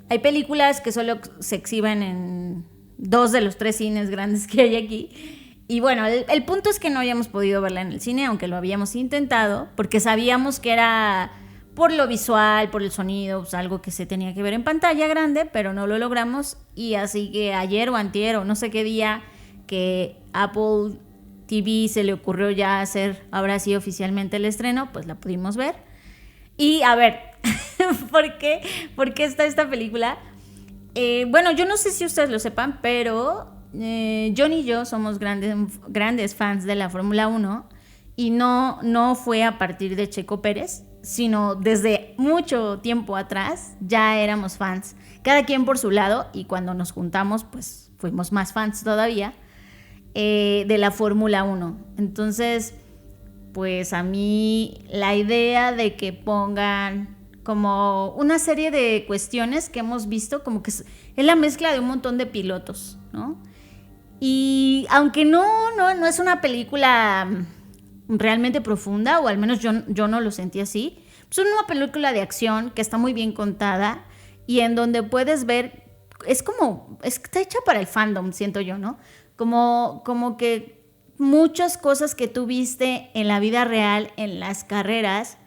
D: hay películas que solo se exhiben en 2 de los 3 cines grandes que hay aquí. Y bueno, el punto es que no habíamos podido verla en el cine, aunque lo habíamos intentado, porque sabíamos que era... por lo visual, por el sonido, pues algo que se tenía que ver en pantalla grande, pero no lo logramos. Y así que ayer o antier o no sé qué día que Apple TV se le ocurrió ya hacer, ahora sí oficialmente el estreno, pues la pudimos ver. Y a ver, ¿por qué está esta película? Bueno, yo no sé si ustedes lo sepan, pero John y yo somos grandes fans de la Fórmula 1 y no fue a partir de Checo Pérez, sino desde mucho tiempo atrás ya éramos fans, cada quien por su lado, y cuando nos juntamos pues fuimos más fans todavía de la Fórmula 1. Entonces pues a mí la idea de que pongan como una serie de cuestiones que hemos visto, como que es la mezcla de un montón de pilotos, ¿no? Y aunque no es una película realmente profunda, o al menos yo no lo sentí así. Es una película de acción que está muy bien contada y en donde puedes ver, está hecha para el fandom, siento yo, ¿no? Como que muchas cosas que tú viste en la vida real, en las carreras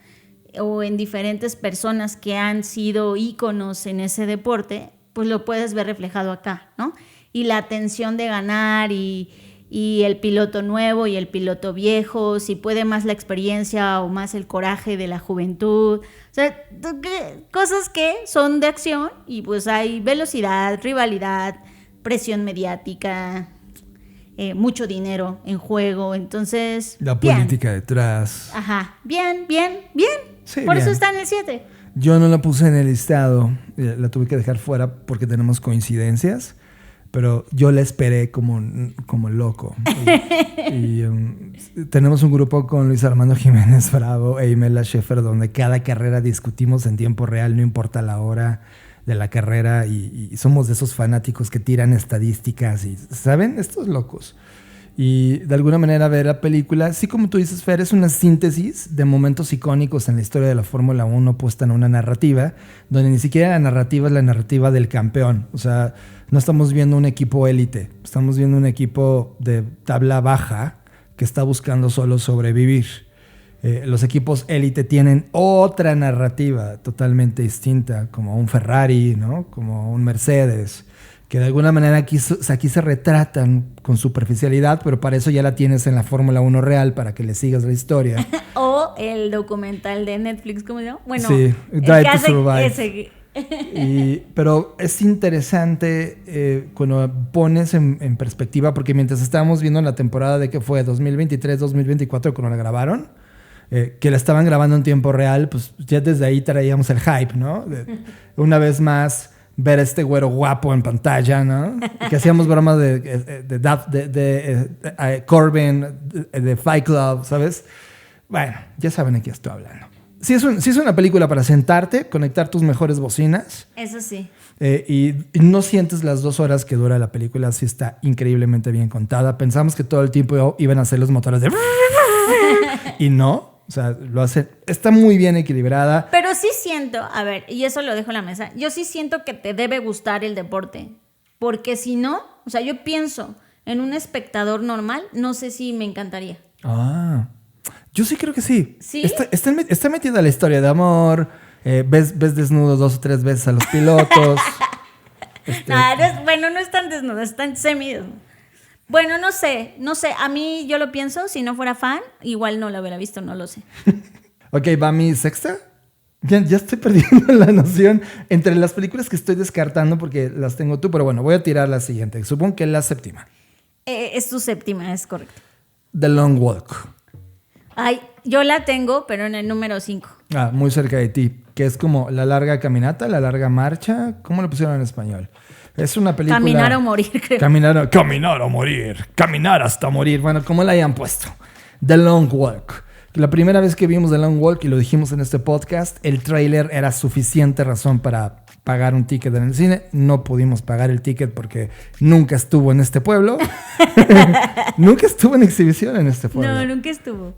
D: o en diferentes personas que han sido íconos en ese deporte, pues lo puedes ver reflejado acá, ¿no? Y la tensión de ganar y el piloto nuevo y el piloto viejo, si puede más la experiencia o más el coraje de la juventud. O sea, cosas que son de acción y pues hay velocidad, rivalidad, presión mediática, mucho dinero en juego. Entonces,
B: la política detrás.
D: Ajá, bien.
B: Sí,
D: por
B: bien.
D: eso está en el 7.
B: Yo no la puse en el listado, la tuve que dejar fuera porque tenemos coincidencias. Pero yo la esperé como loco. Y tenemos un grupo con Luis Armando Jiménez Bravo e Imelda Schaefer donde cada carrera discutimos en tiempo real, no importa la hora de la carrera. Y somos de esos fanáticos que tiran estadísticas y, ¿saben? Estos locos. Y de alguna manera ver la película, así como tú dices, Fer, es una síntesis de momentos icónicos en la historia de la Fórmula 1 puesta en una narrativa, donde ni siquiera la narrativa es la narrativa del campeón. O sea, no estamos viendo un equipo élite, estamos viendo un equipo de tabla baja que está buscando solo sobrevivir. Los equipos élite tienen otra narrativa totalmente distinta, como un Ferrari, ¿no? Como un Mercedes, que de alguna manera aquí se retratan con superficialidad, pero para eso ya la tienes en la Fórmula 1 real, para que le sigas la historia.
D: O el documental de Netflix, ¿cómo se llama? Bueno,
B: sí, Drive to Survive. Pero es interesante cuando pones en perspectiva, porque mientras estábamos viendo la temporada de que fue 2023-2024 cuando la grabaron, que la estaban grabando en tiempo real, pues ya desde ahí traíamos el hype, ¿no? Una vez más, ver a este güero guapo en pantalla, ¿no? Que hacíamos bromas de Corbin, de Fight Club, ¿sabes? Bueno, ya saben de qué estoy hablando. Sí es una película para sentarte, conectar tus mejores bocinas.
D: Eso sí.
B: Y no sientes las 2 horas que dura la película. Sí está increíblemente bien contada. Pensamos que todo el tiempo iban a ser los motores de... y no. O sea, lo hace... Está muy bien equilibrada.
D: Pero sí siento, a ver, y eso lo dejo en la mesa, yo sí siento que te debe gustar el deporte. Porque si no, o sea, yo pienso en un espectador normal, no sé si me encantaría.
B: Yo sí creo que sí.
D: ¿Sí?
B: Está metida la historia de amor. Ves desnudos 2 o 3 veces a los pilotos.
D: No es tan desnudo, es tan semidesnudo. Bueno, no sé. A mí yo lo pienso, si no fuera fan, igual no lo hubiera visto, no lo sé.
B: Ok, va mi sexta. Ya estoy perdiendo la noción entre las películas que estoy descartando porque las tengo tú, pero bueno, voy a tirar la siguiente. Supongo que es la séptima.
D: Es tu séptima, es correcto.
B: The Long Walk.
D: Ay, yo la tengo, pero en el número 5.
B: Muy cerca de ti, que es como la larga caminata, la larga marcha. ¿Cómo lo pusieron en español? Es una película...
D: Caminar o morir, creo.
B: Caminar o morir. Caminar hasta morir. Bueno, ¿cómo la hayan puesto? The Long Walk. La primera vez que vimos The Long Walk, y lo dijimos en este podcast, el tráiler era suficiente razón para pagar un ticket en el cine. No pudimos pagar el ticket porque nunca estuvo en este pueblo. Nunca estuvo en exhibición en este pueblo.
D: No, nunca estuvo.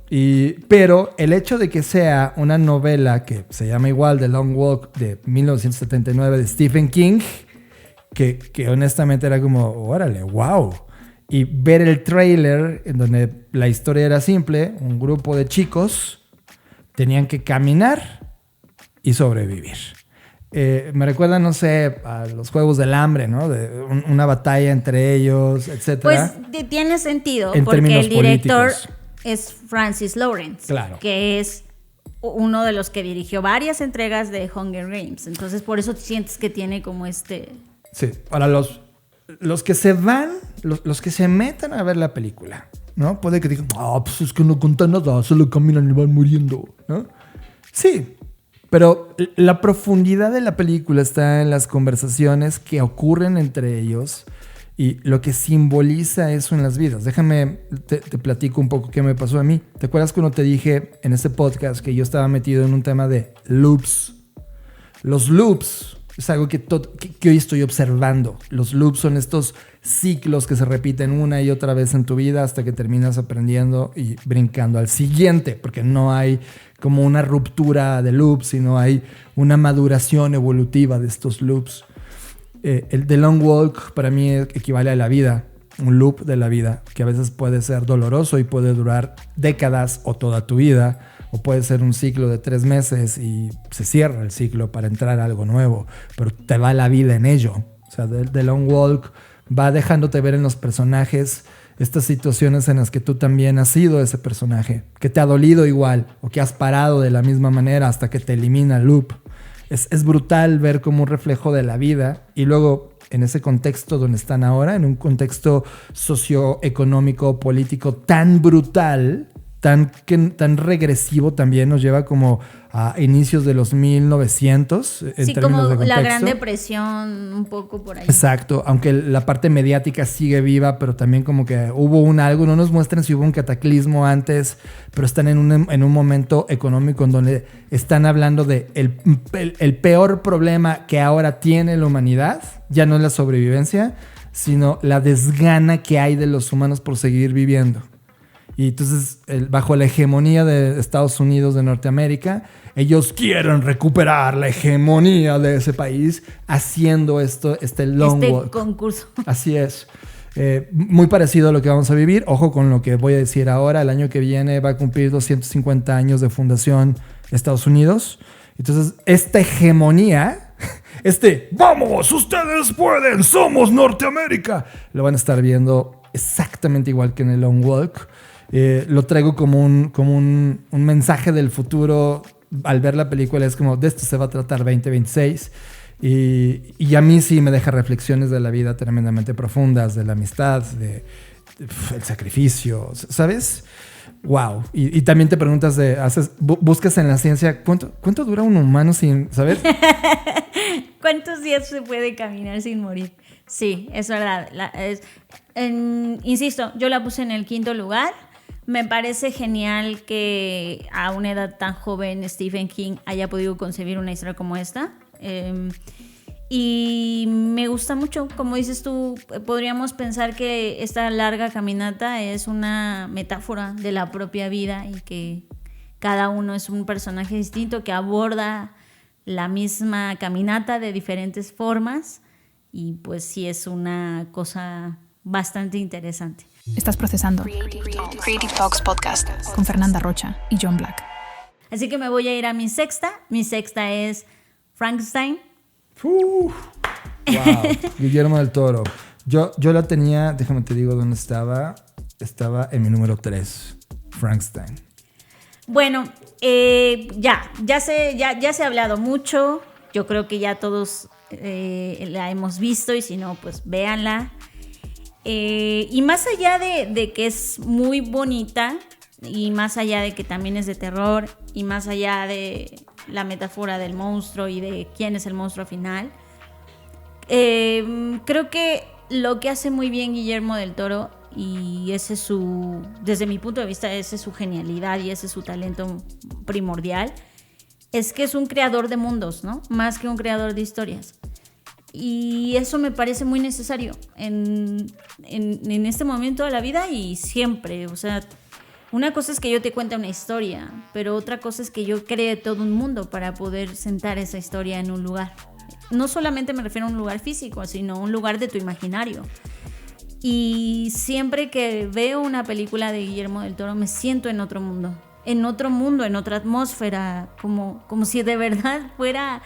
B: Pero el hecho de que sea una novela que se llama igual The Long Walk de 1979 de Stephen King, que honestamente era como, órale, wow. Y ver el tráiler en donde la historia era simple, un grupo de chicos tenían que caminar y sobrevivir. Me recuerda, no sé, a los Juegos del Hambre, ¿no? De una batalla entre ellos, etc.
D: Pues tiene sentido,
B: en
D: porque el director
B: políticos.
D: es Francis Lawrence,
B: claro,
D: que es uno de los que dirigió varias entregas de Hunger Games. Entonces, por eso sientes que tiene como este...
B: Sí, ahora los que se van, los que se metan a ver la película, ¿no? Puede que digan, pues es que no cuentan nada, solo caminan y van muriendo, ¿no? Sí, pero la profundidad de la película está en las conversaciones que ocurren entre ellos y lo que simboliza eso en las vidas. Déjame, te platico un poco qué me pasó a mí. ¿Te acuerdas cuando te dije en este podcast que yo estaba metido en un tema de loops? Los loops es algo que hoy estoy observando. Los loops son estos ciclos que se repiten una y otra vez en tu vida hasta que terminas aprendiendo y brincando al siguiente, porque no hay como una ruptura de loops, sino hay una maduración evolutiva de estos loops. El The Long Walk para mí equivale a la vida, un loop de la vida, que a veces puede ser doloroso y puede durar décadas o toda tu vida, o puede ser un ciclo de 3 meses y se cierra el ciclo para entrar a algo nuevo, pero te va la vida en ello. O sea, The Long Walk va dejándote ver en los personajes estas situaciones en las que tú también has sido ese personaje, que te ha dolido igual o que has parado de la misma manera hasta que te elimina el loop. Es brutal ver como un reflejo de la vida y luego en ese contexto donde están ahora, en un contexto socioeconómico, político tan brutal, tan regresivo también, nos lleva como a inicios de los 1900 en
D: sí,
B: términos
D: como
B: de contexto.
D: la Gran Depresión, un poco por ahí.
B: Exacto, aunque la parte mediática sigue viva, pero también como que hubo algo, no nos muestran si hubo un cataclismo antes, pero están en un momento económico en donde están hablando de el peor problema que ahora tiene la humanidad, ya no es la sobrevivencia, sino la desgana que hay de los humanos por seguir viviendo. Y entonces, bajo la hegemonía de Estados Unidos de Norteamérica, ellos quieren recuperar la hegemonía de ese país haciendo este long walk.
D: Concurso.
B: Así es. Muy parecido a lo que vamos a vivir. Ojo con lo que voy a decir ahora. El año que viene va a cumplir 250 años de fundación de Estados Unidos. Entonces, esta hegemonía, ¡vamos, ustedes pueden, somos Norteamérica!, lo van a estar viendo exactamente igual que en el long walk. Lo traigo como un mensaje del futuro. Al ver la película es como, de esto se va a tratar 2026. Y a mí sí me deja reflexiones de la vida tremendamente profundas, de la amistad, el sacrificio, ¿sabes? Wow. Y también te preguntas buscas en la ciencia, ¿cuánto dura un humano sin saber?
D: ¿Cuántos días se puede caminar sin morir? Sí, es verdad. Insisto, yo la puse en el 5º lugar. Me parece genial que a una edad tan joven Stephen King haya podido concebir una historia como esta. Y me gusta mucho, como dices tú, podríamos pensar que esta larga caminata es una metáfora de la propia vida y que cada uno es un personaje distinto que aborda la misma caminata de diferentes formas, y pues sí es una cosa bastante interesante.
E: Estás procesando Creative Talks Podcast con Fernanda Rocha y John Black.
D: Así que me voy a ir a mi sexta. Mi sexta es Frankenstein.
B: Wow. Guillermo del Toro. Yo la tenía, déjame te digo dónde estaba. Estaba en mi número 3, Frankenstein.
D: Bueno, ya se ha hablado mucho. Yo creo que ya todos la hemos visto, y si no, pues véanla. Y más allá de que es muy bonita, y más allá de que también es de terror, y más allá de la metáfora del monstruo y de quién es el monstruo final, creo que lo que hace muy bien Guillermo del Toro, y desde mi punto de vista, esa es su genialidad y ese es su talento primordial, es que es un creador de mundos, ¿no? Más que un creador de historias. Y eso me parece muy necesario en este momento de la vida y siempre. O sea, una cosa es que yo te cuente una historia, pero otra cosa es que yo cree todo un mundo para poder sentar esa historia en un lugar. No solamente me refiero a un lugar físico, sino un lugar de tu imaginario. Y siempre que veo una película de Guillermo del Toro me siento en otro mundo, en otra atmósfera, como si de verdad fuera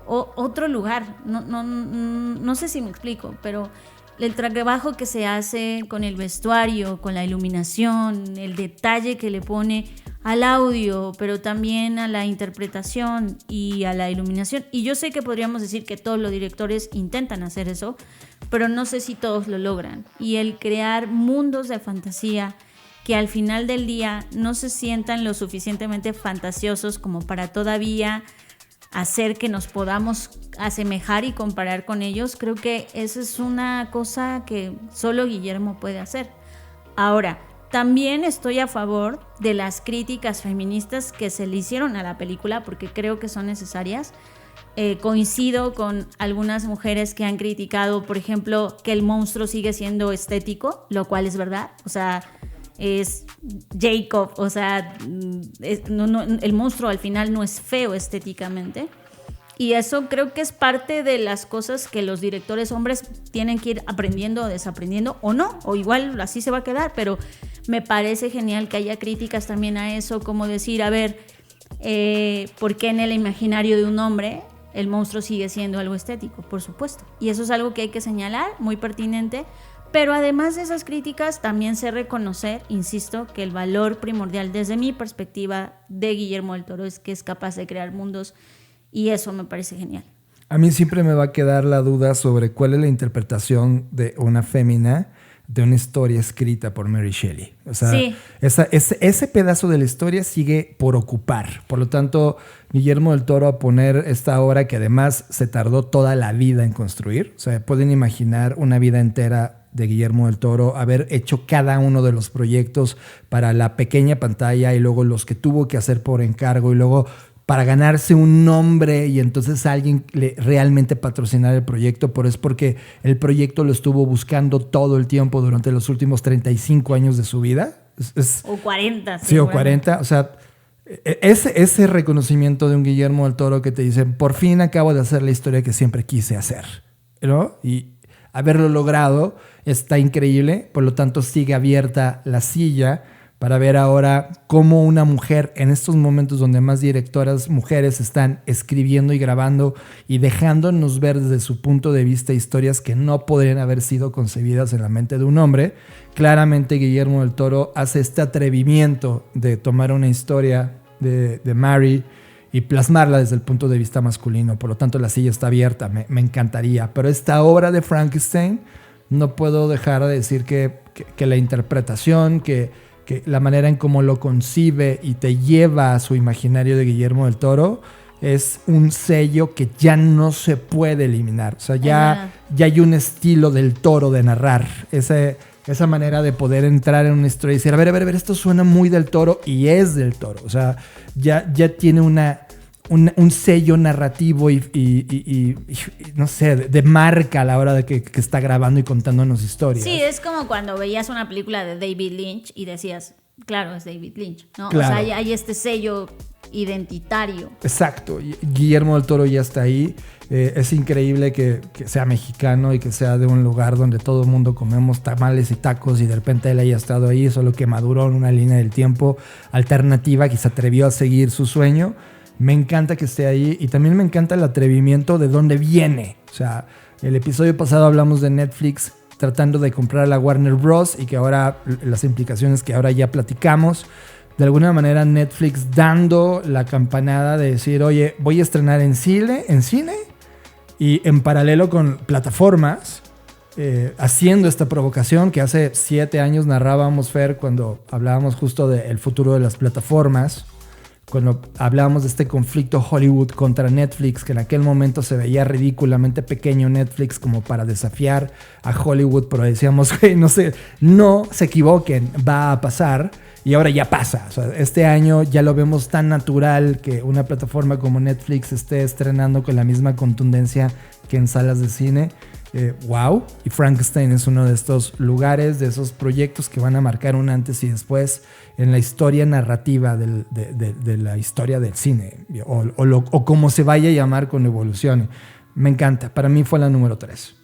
D: otro lugar. No sé si me explico, pero el trabajo que se hace con el vestuario, con la iluminación, el detalle que le pone al audio, pero también a la interpretación y a la iluminación. Y yo sé que podríamos decir que todos los directores intentan hacer eso, pero no sé si todos lo logran. Y el crear mundos de fantasía que al final del día no se sientan lo suficientemente fantasiosos como para todavía hacer que nos podamos asemejar y comparar con ellos, creo que esa es una cosa que solo Guillermo puede hacer. Ahora, también estoy a favor de las críticas feministas que se le hicieron a la película, porque creo que son necesarias. Coincido con algunas mujeres que han criticado, por ejemplo, que el monstruo sigue siendo estético, lo cual es verdad. O sea, es Jacob, o sea, el monstruo al final no es feo estéticamente, y eso creo que es parte de las cosas que los directores hombres tienen que ir aprendiendo o desaprendiendo, o no, o igual así se va a quedar. Pero me parece genial que haya críticas también a eso, como decir, a ver, ¿por qué en el imaginario de un hombre el monstruo sigue siendo algo estético? Por supuesto, y eso es algo que hay que señalar, muy pertinente. Pero además de esas críticas, también sé reconocer, insisto, que el valor primordial desde mi perspectiva de Guillermo del Toro es que es capaz de crear mundos, y eso me parece genial.
B: A mí siempre me va a quedar la duda sobre cuál es la interpretación de una fémina de una historia escrita por Mary Shelley. O sea, sí. Ese pedazo de la historia sigue por ocupar. Por lo tanto, Guillermo del Toro a poner esta obra que además se tardó toda la vida en construir. O sea, pueden imaginar una vida entera de Guillermo del Toro, haber hecho cada uno de los proyectos para la pequeña pantalla y luego los que tuvo que hacer por encargo y luego para ganarse un nombre y entonces alguien realmente patrocinar el proyecto, pero es porque el proyecto lo estuvo buscando todo el tiempo durante los últimos 35 años de su vida.
D: O 40.
B: Sí, o 40. O sea, ese reconocimiento de un Guillermo del Toro que te dice, por fin acabo de hacer la historia que siempre quise hacer, ¿no? Y haberlo logrado está increíble, por lo tanto sigue abierta la silla para ver ahora cómo una mujer en estos momentos donde más directoras mujeres están escribiendo y grabando y dejándonos ver desde su punto de vista historias que no podrían haber sido concebidas en la mente de un hombre. Claramente Guillermo del Toro hace este atrevimiento de tomar una historia de Mary y plasmarla desde el punto de vista masculino. Por lo tanto, la silla está abierta, me encantaría. Pero esta obra de Frankenstein, no puedo dejar de decir que la interpretación, que la manera en cómo lo concibe y te lleva a su imaginario de Guillermo del Toro es un sello que ya no se puede eliminar. O sea, ya hay un estilo del Toro de narrar. Esa manera de poder entrar en una historia y decir, a ver, esto suena muy del Toro, y es del Toro. O sea, ya tiene un sello narrativo y no sé, de marca a la hora de que está grabando y contándonos historias.
D: Sí, es como cuando veías una película de David Lynch y decías, claro, es David Lynch, ¿no?
B: Claro.
D: O sea, hay este sello identitario.
B: Exacto. Guillermo del Toro ya está ahí. Es increíble que sea mexicano y que sea de un lugar donde todo el mundo comemos tamales y tacos, y de repente él haya estado ahí, solo que maduró en una línea del tiempo alternativa, que se atrevió a seguir su sueño. Me encanta que esté ahí, y también me encanta el atrevimiento de dónde viene. O sea, el episodio pasado hablamos de Netflix tratando de comprar a la Warner Bros. Y que ahora, las implicaciones que ahora ya platicamos. De alguna manera Netflix dando la campanada de decir, oye, voy a estrenar en cine y en paralelo con plataformas, haciendo esta provocación que hace 7 años narrábamos, Fer, cuando hablábamos justo del futuro de las plataformas. Cuando hablábamos de este conflicto Hollywood contra Netflix, que en aquel momento se veía ridículamente pequeño Netflix como para desafiar a Hollywood, pero decíamos, hey, no se equivoquen, va a pasar, y ahora ya pasa. O sea, este año ya lo vemos tan natural que una plataforma como Netflix esté estrenando con la misma contundencia que en salas de cine. Wow, y Frankenstein es uno de estos lugares, de esos proyectos que van a marcar un antes y después en la historia narrativa de la historia del cine, o como se vaya a llamar con evolución. Me encanta, para mí fue la número 3.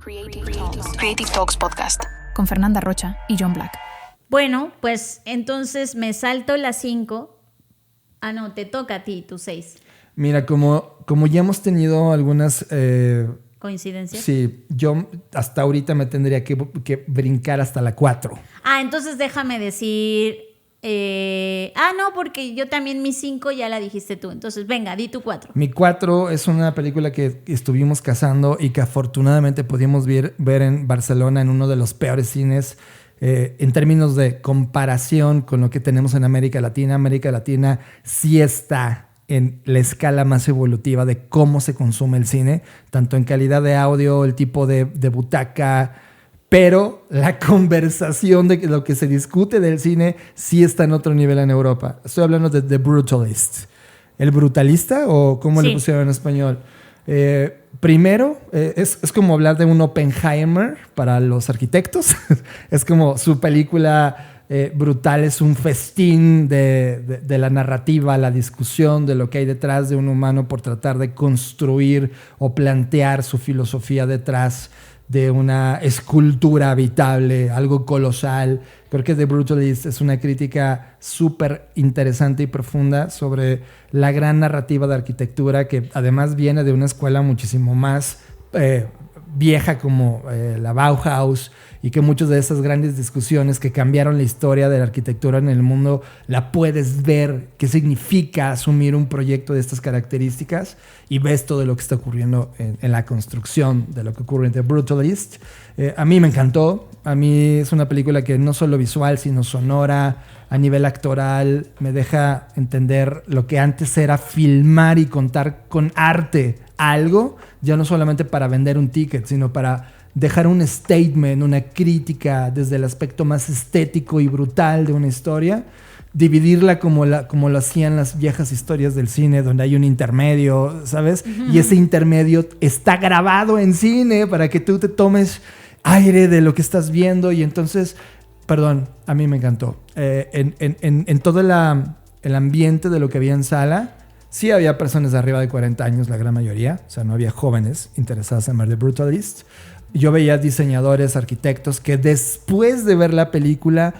E: Creative Talks Podcast con Fernanda Rocha y John Black.
D: Bueno, pues entonces me salto la 5. Ah, no, te toca a ti, tu 6.
B: Mira, como ya hemos tenido algunas...
D: ¿Coincidencias?
B: Sí, yo hasta ahorita me tendría que brincar hasta la 4.
D: Ah, entonces déjame decir... no, porque yo también mi 5 ya la dijiste tú. Entonces, venga, di tu 4.
B: Mi 4 es una película que estuvimos cazando y que afortunadamente pudimos ver en Barcelona, en uno de los peores cines en términos de comparación con lo que tenemos en América Latina. América Latina sí está en la escala más evolutiva de cómo se consume el cine, tanto en calidad de audio, el tipo de butaca, pero la conversación de lo que se discute del cine sí está en otro nivel en Europa. Estoy hablando de The Brutalist. ¿El brutalista o cómo le pusieron en español? Primero, es como hablar de un Oppenheimer para los arquitectos. Es como su película... brutal, es un festín de la narrativa, la discusión de lo que hay detrás de un humano por tratar de construir o plantear su filosofía detrás de una escultura habitable, algo colosal. Creo que The Brutalist es una crítica súper interesante y profunda sobre la gran narrativa de arquitectura, que además viene de una escuela muchísimo más vieja como la Bauhaus, y que muchas de esas grandes discusiones que cambiaron la historia de la arquitectura en el mundo la puedes ver, qué significa asumir un proyecto de estas características, y ves todo lo que está ocurriendo en la construcción de lo que ocurre en The Brutalist. A mí me encantó. A mí es una película que no solo visual, sino sonora, a nivel actoral, me deja entender lo que antes era filmar y contar con arte algo, ya no solamente para vender un ticket, sino para dejar un statement, una crítica desde el aspecto más estético y brutal de una historia, dividirla como lo hacían las viejas historias del cine, donde hay un intermedio, ¿sabes? Uh-huh. Y ese intermedio está grabado en cine para que tú te tomes aire de lo que estás viendo. Y entonces, perdón, a mí me encantó. En todo el ambiente de lo que había en sala, sí había personas de arriba de 40 años, la gran mayoría. O sea, no había jóvenes interesadas en ver The Brutalist. Yo veía diseñadores, arquitectos que después de ver la película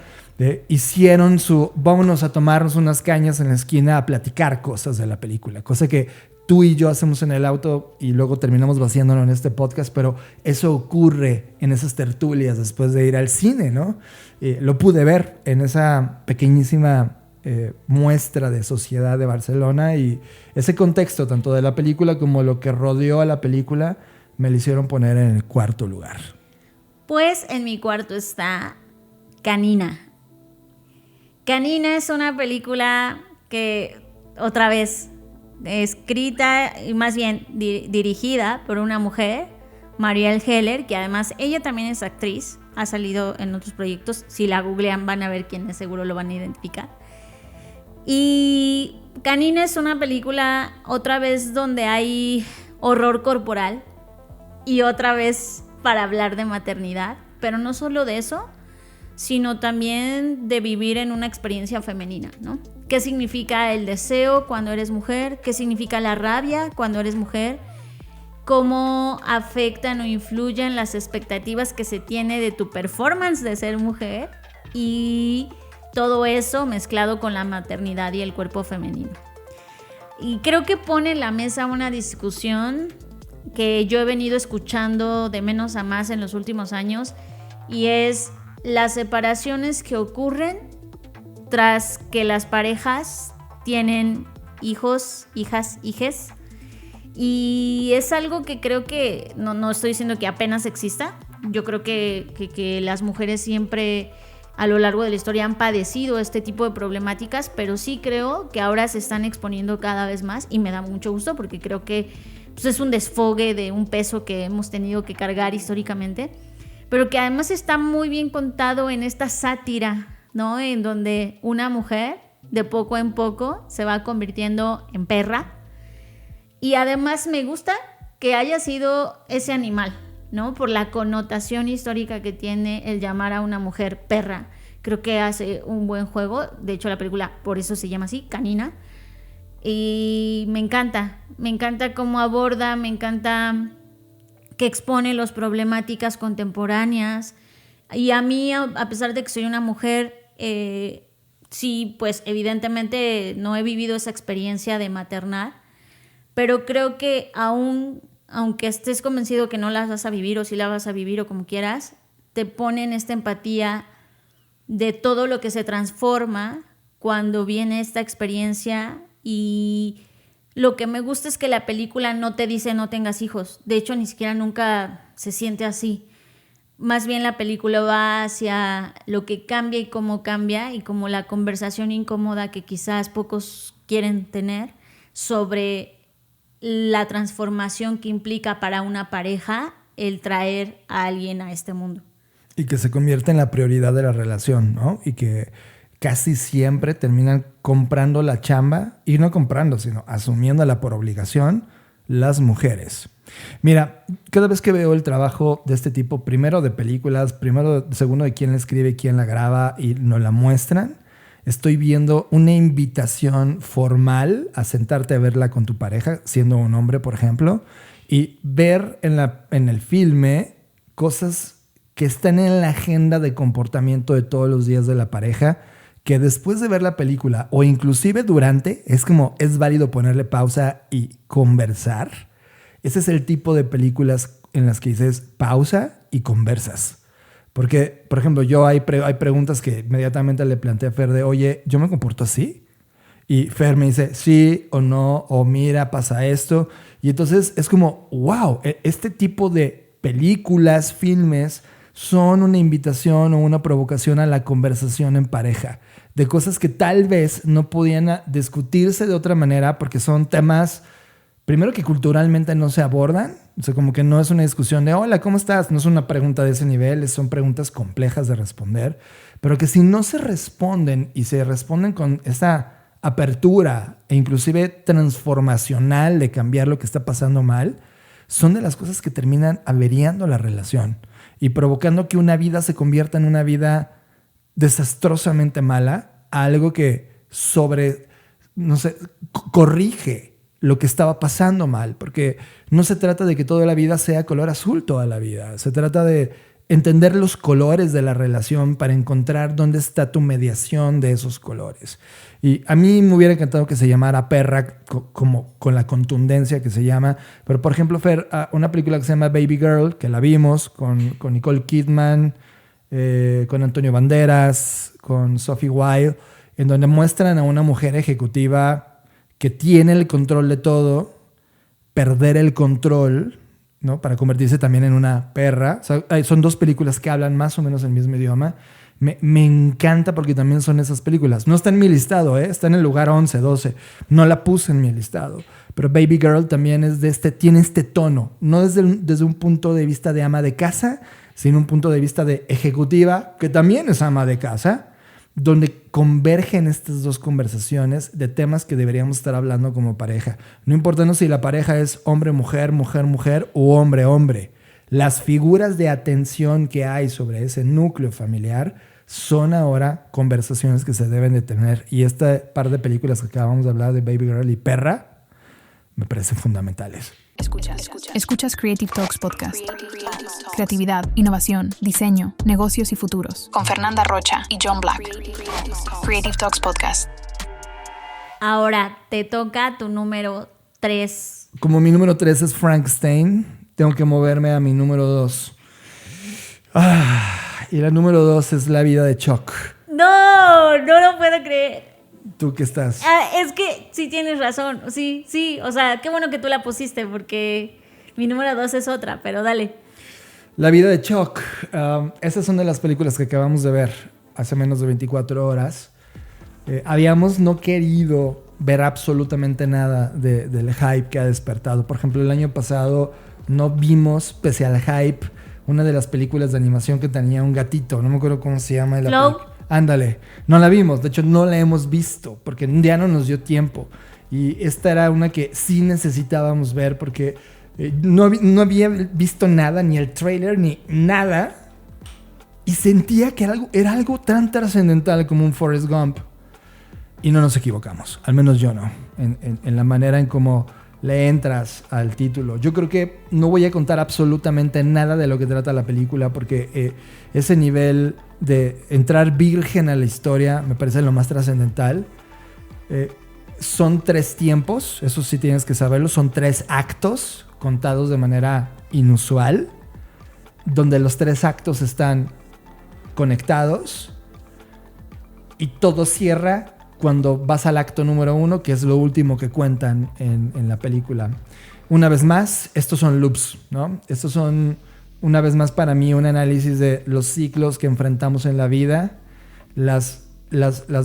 B: hicieron vámonos a tomarnos unas cañas en la esquina a platicar cosas de la película, cosa que tú y yo hacemos en el auto y luego terminamos vaciándolo en este podcast, pero eso ocurre en esas tertulias después de ir al cine, ¿no? Lo pude ver en esa pequeñísima muestra de sociedad de Barcelona, y ese contexto tanto de la película como lo que rodeó a la película me lo hicieron poner en el cuarto lugar.
D: Pues en mi cuarto está Canina. Canina es una película que, otra vez, escrita y más bien dirigida por una mujer, Marielle Heller, que además ella también es actriz, ha salido en otros proyectos. Si la googlean van a ver quién es, seguro lo van a identificar. Y Canina es una película, otra vez, donde hay horror corporal y otra vez para hablar de maternidad, pero no solo de eso, sino también de vivir en una experiencia femenina, ¿no? ¿Qué significa el deseo cuando eres mujer? ¿Qué significa la rabia cuando eres mujer? ¿Cómo afectan o influyen las expectativas que se tiene de tu performance de ser mujer? Y todo eso mezclado con la maternidad y el cuerpo femenino. Y creo que pone en la mesa una discusión que yo he venido escuchando de menos a más en los últimos años, y es las separaciones que ocurren tras que las parejas tienen hijos, hijas, hijes. Y es algo que creo que, no estoy diciendo que apenas exista, yo creo que las mujeres siempre a lo largo de la historia han padecido este tipo de problemáticas, pero sí creo que ahora se están exponiendo cada vez más, y me da mucho gusto porque creo que pues, es un desfogue de un peso que hemos tenido que cargar históricamente, pero que además está muy bien contado en esta sátira, ¿no? En donde una mujer de poco en poco se va convirtiendo en perra, y además me gusta que haya sido ese animal, ¿no? Por la connotación histórica que tiene el llamar a una mujer perra. Creo que hace un buen juego. De hecho, la película por eso se llama así, Canina. Y me encanta cómo aborda, me encanta que expone las problemáticas contemporáneas. Y a mí, a pesar de que soy una mujer, sí, pues evidentemente no he vivido esa experiencia de maternar, pero creo que aunque estés convencido que no las vas a vivir, o si la vas a vivir o como quieras, te ponen esta empatía de todo lo que se transforma cuando viene esta experiencia. Y lo que me gusta es que la película no te dice no tengas hijos. De hecho, ni siquiera nunca se siente así. Más bien la película va hacia lo que cambia y cómo cambia, y como la conversación incómoda que quizás pocos quieren tener sobre la transformación que implica para una pareja el traer a alguien a este mundo.
B: Y que se convierte en la prioridad de la relación, ¿no? Y que casi siempre terminan comprando la chamba, y no comprando, sino asumiéndola por obligación, las mujeres. Mira, cada vez que veo el trabajo de este tipo, primero de películas, segundo de quién la escribe, quién la graba y nos la muestran, estoy viendo una invitación formal a sentarte a verla con tu pareja, siendo un hombre, por ejemplo, y ver en el filme cosas que están en la agenda de comportamiento de todos los días de la pareja, que después de ver la película o inclusive durante, es válido ponerle pausa y conversar. Ese es el tipo de películas en las que dices pausa y conversas. Porque, por ejemplo, hay preguntas que inmediatamente le planteé a Fer de, oye, ¿yo me comporto así? Y Fer me dice, sí o no, o mira, pasa esto. Y entonces es como, wow, este tipo de películas, filmes, son una invitación o una provocación a la conversación en pareja, de cosas que tal vez no podían discutirse de otra manera porque son temas, primero, que culturalmente no se abordan. O sea, como que no es una discusión de hola, ¿cómo estás? No es una pregunta de ese nivel, son preguntas complejas de responder, pero que si no se responden y se responden con esa apertura e inclusive transformacional de cambiar lo que está pasando mal, son de las cosas que terminan averiando la relación y provocando que una vida se convierta en una vida desastrosamente mala, a algo que corrige lo que estaba pasando mal, porque no se trata de que toda la vida sea color azul toda la vida, se trata de entender los colores de la relación para encontrar dónde está tu mediación de esos colores. Y a mí me hubiera encantado que se llamara Perra, como con la contundencia que se llama, pero por ejemplo, Fer, una película que se llama Baby Girl, que la vimos con Nicole Kidman, con Antonio Banderas, con Sophie Wilde, en donde muestran a una mujer ejecutiva que tiene el control de todo, perder el control, ¿no? Para convertirse también en una perra. O sea, son 2 películas que hablan más o menos el mismo idioma. Me encanta porque también son esas películas. No está en mi listado, está en el lugar 11, 12. No la puse en mi listado. Pero Baby Girl también es tiene este tono. No desde un punto de vista de ama de casa, sino un punto de vista de ejecutiva, que también es ama de casa, donde convergen estas 2 conversaciones de temas que deberíamos estar hablando como pareja. No importa si la pareja es hombre-mujer, mujer-mujer o hombre-hombre. Las figuras de atención que hay sobre ese núcleo familiar son ahora conversaciones que se deben de tener. Y este par de películas que acabamos de hablar de Baby Girl y Perra me parecen fundamentales.
E: Escuchas Creative Talks Podcast. Creatividad, innovación, diseño, negocios y futuros. Con Fernanda Rocha y John Black. Creative Talks Podcast.
D: Ahora te toca tu número 3.
B: Como mi número 3 es Frankenstein, tengo que moverme a mi número 2. Y la número 2 es La vida de Chuck.
D: No lo puedo creer.
B: ¿Tú qué estás?
D: Es que sí tienes razón. Sí. O sea, qué bueno que tú la pusiste porque mi número 2 es otra, pero dale.
B: La vida de Chuck. Esas son de las películas que acabamos de ver hace menos de 24 horas. Habíamos no querido ver absolutamente nada del hype que ha despertado. Por ejemplo, el año pasado no vimos, pese al hype, una de las películas de animación que tenía un gatito. No me acuerdo cómo se llama.
D: Flow.
B: Ándale. No la vimos. De hecho, no la hemos visto porque ya no nos dio tiempo. Y esta era una que sí necesitábamos ver porque no había visto nada, ni el trailer, ni nada. Y sentía que era algo tan trascendental como un Forrest Gump. Y no nos equivocamos. Al menos yo no. En la manera en cómo le entras al título. Yo creo que no voy a contar absolutamente nada de lo que trata la película porque ese nivel de entrar virgen a la historia me parece lo más trascendental. Son 3 tiempos, eso sí tienes que saberlo. Son 3 actos contados de manera inusual, donde los 3 actos están conectados y todo cierra cuando vas al acto número 1, que es lo último que cuentan en la película. Una vez más, estos son loops, ¿no? Estos son, una vez más para mí, un análisis de los ciclos que enfrentamos en la vida, las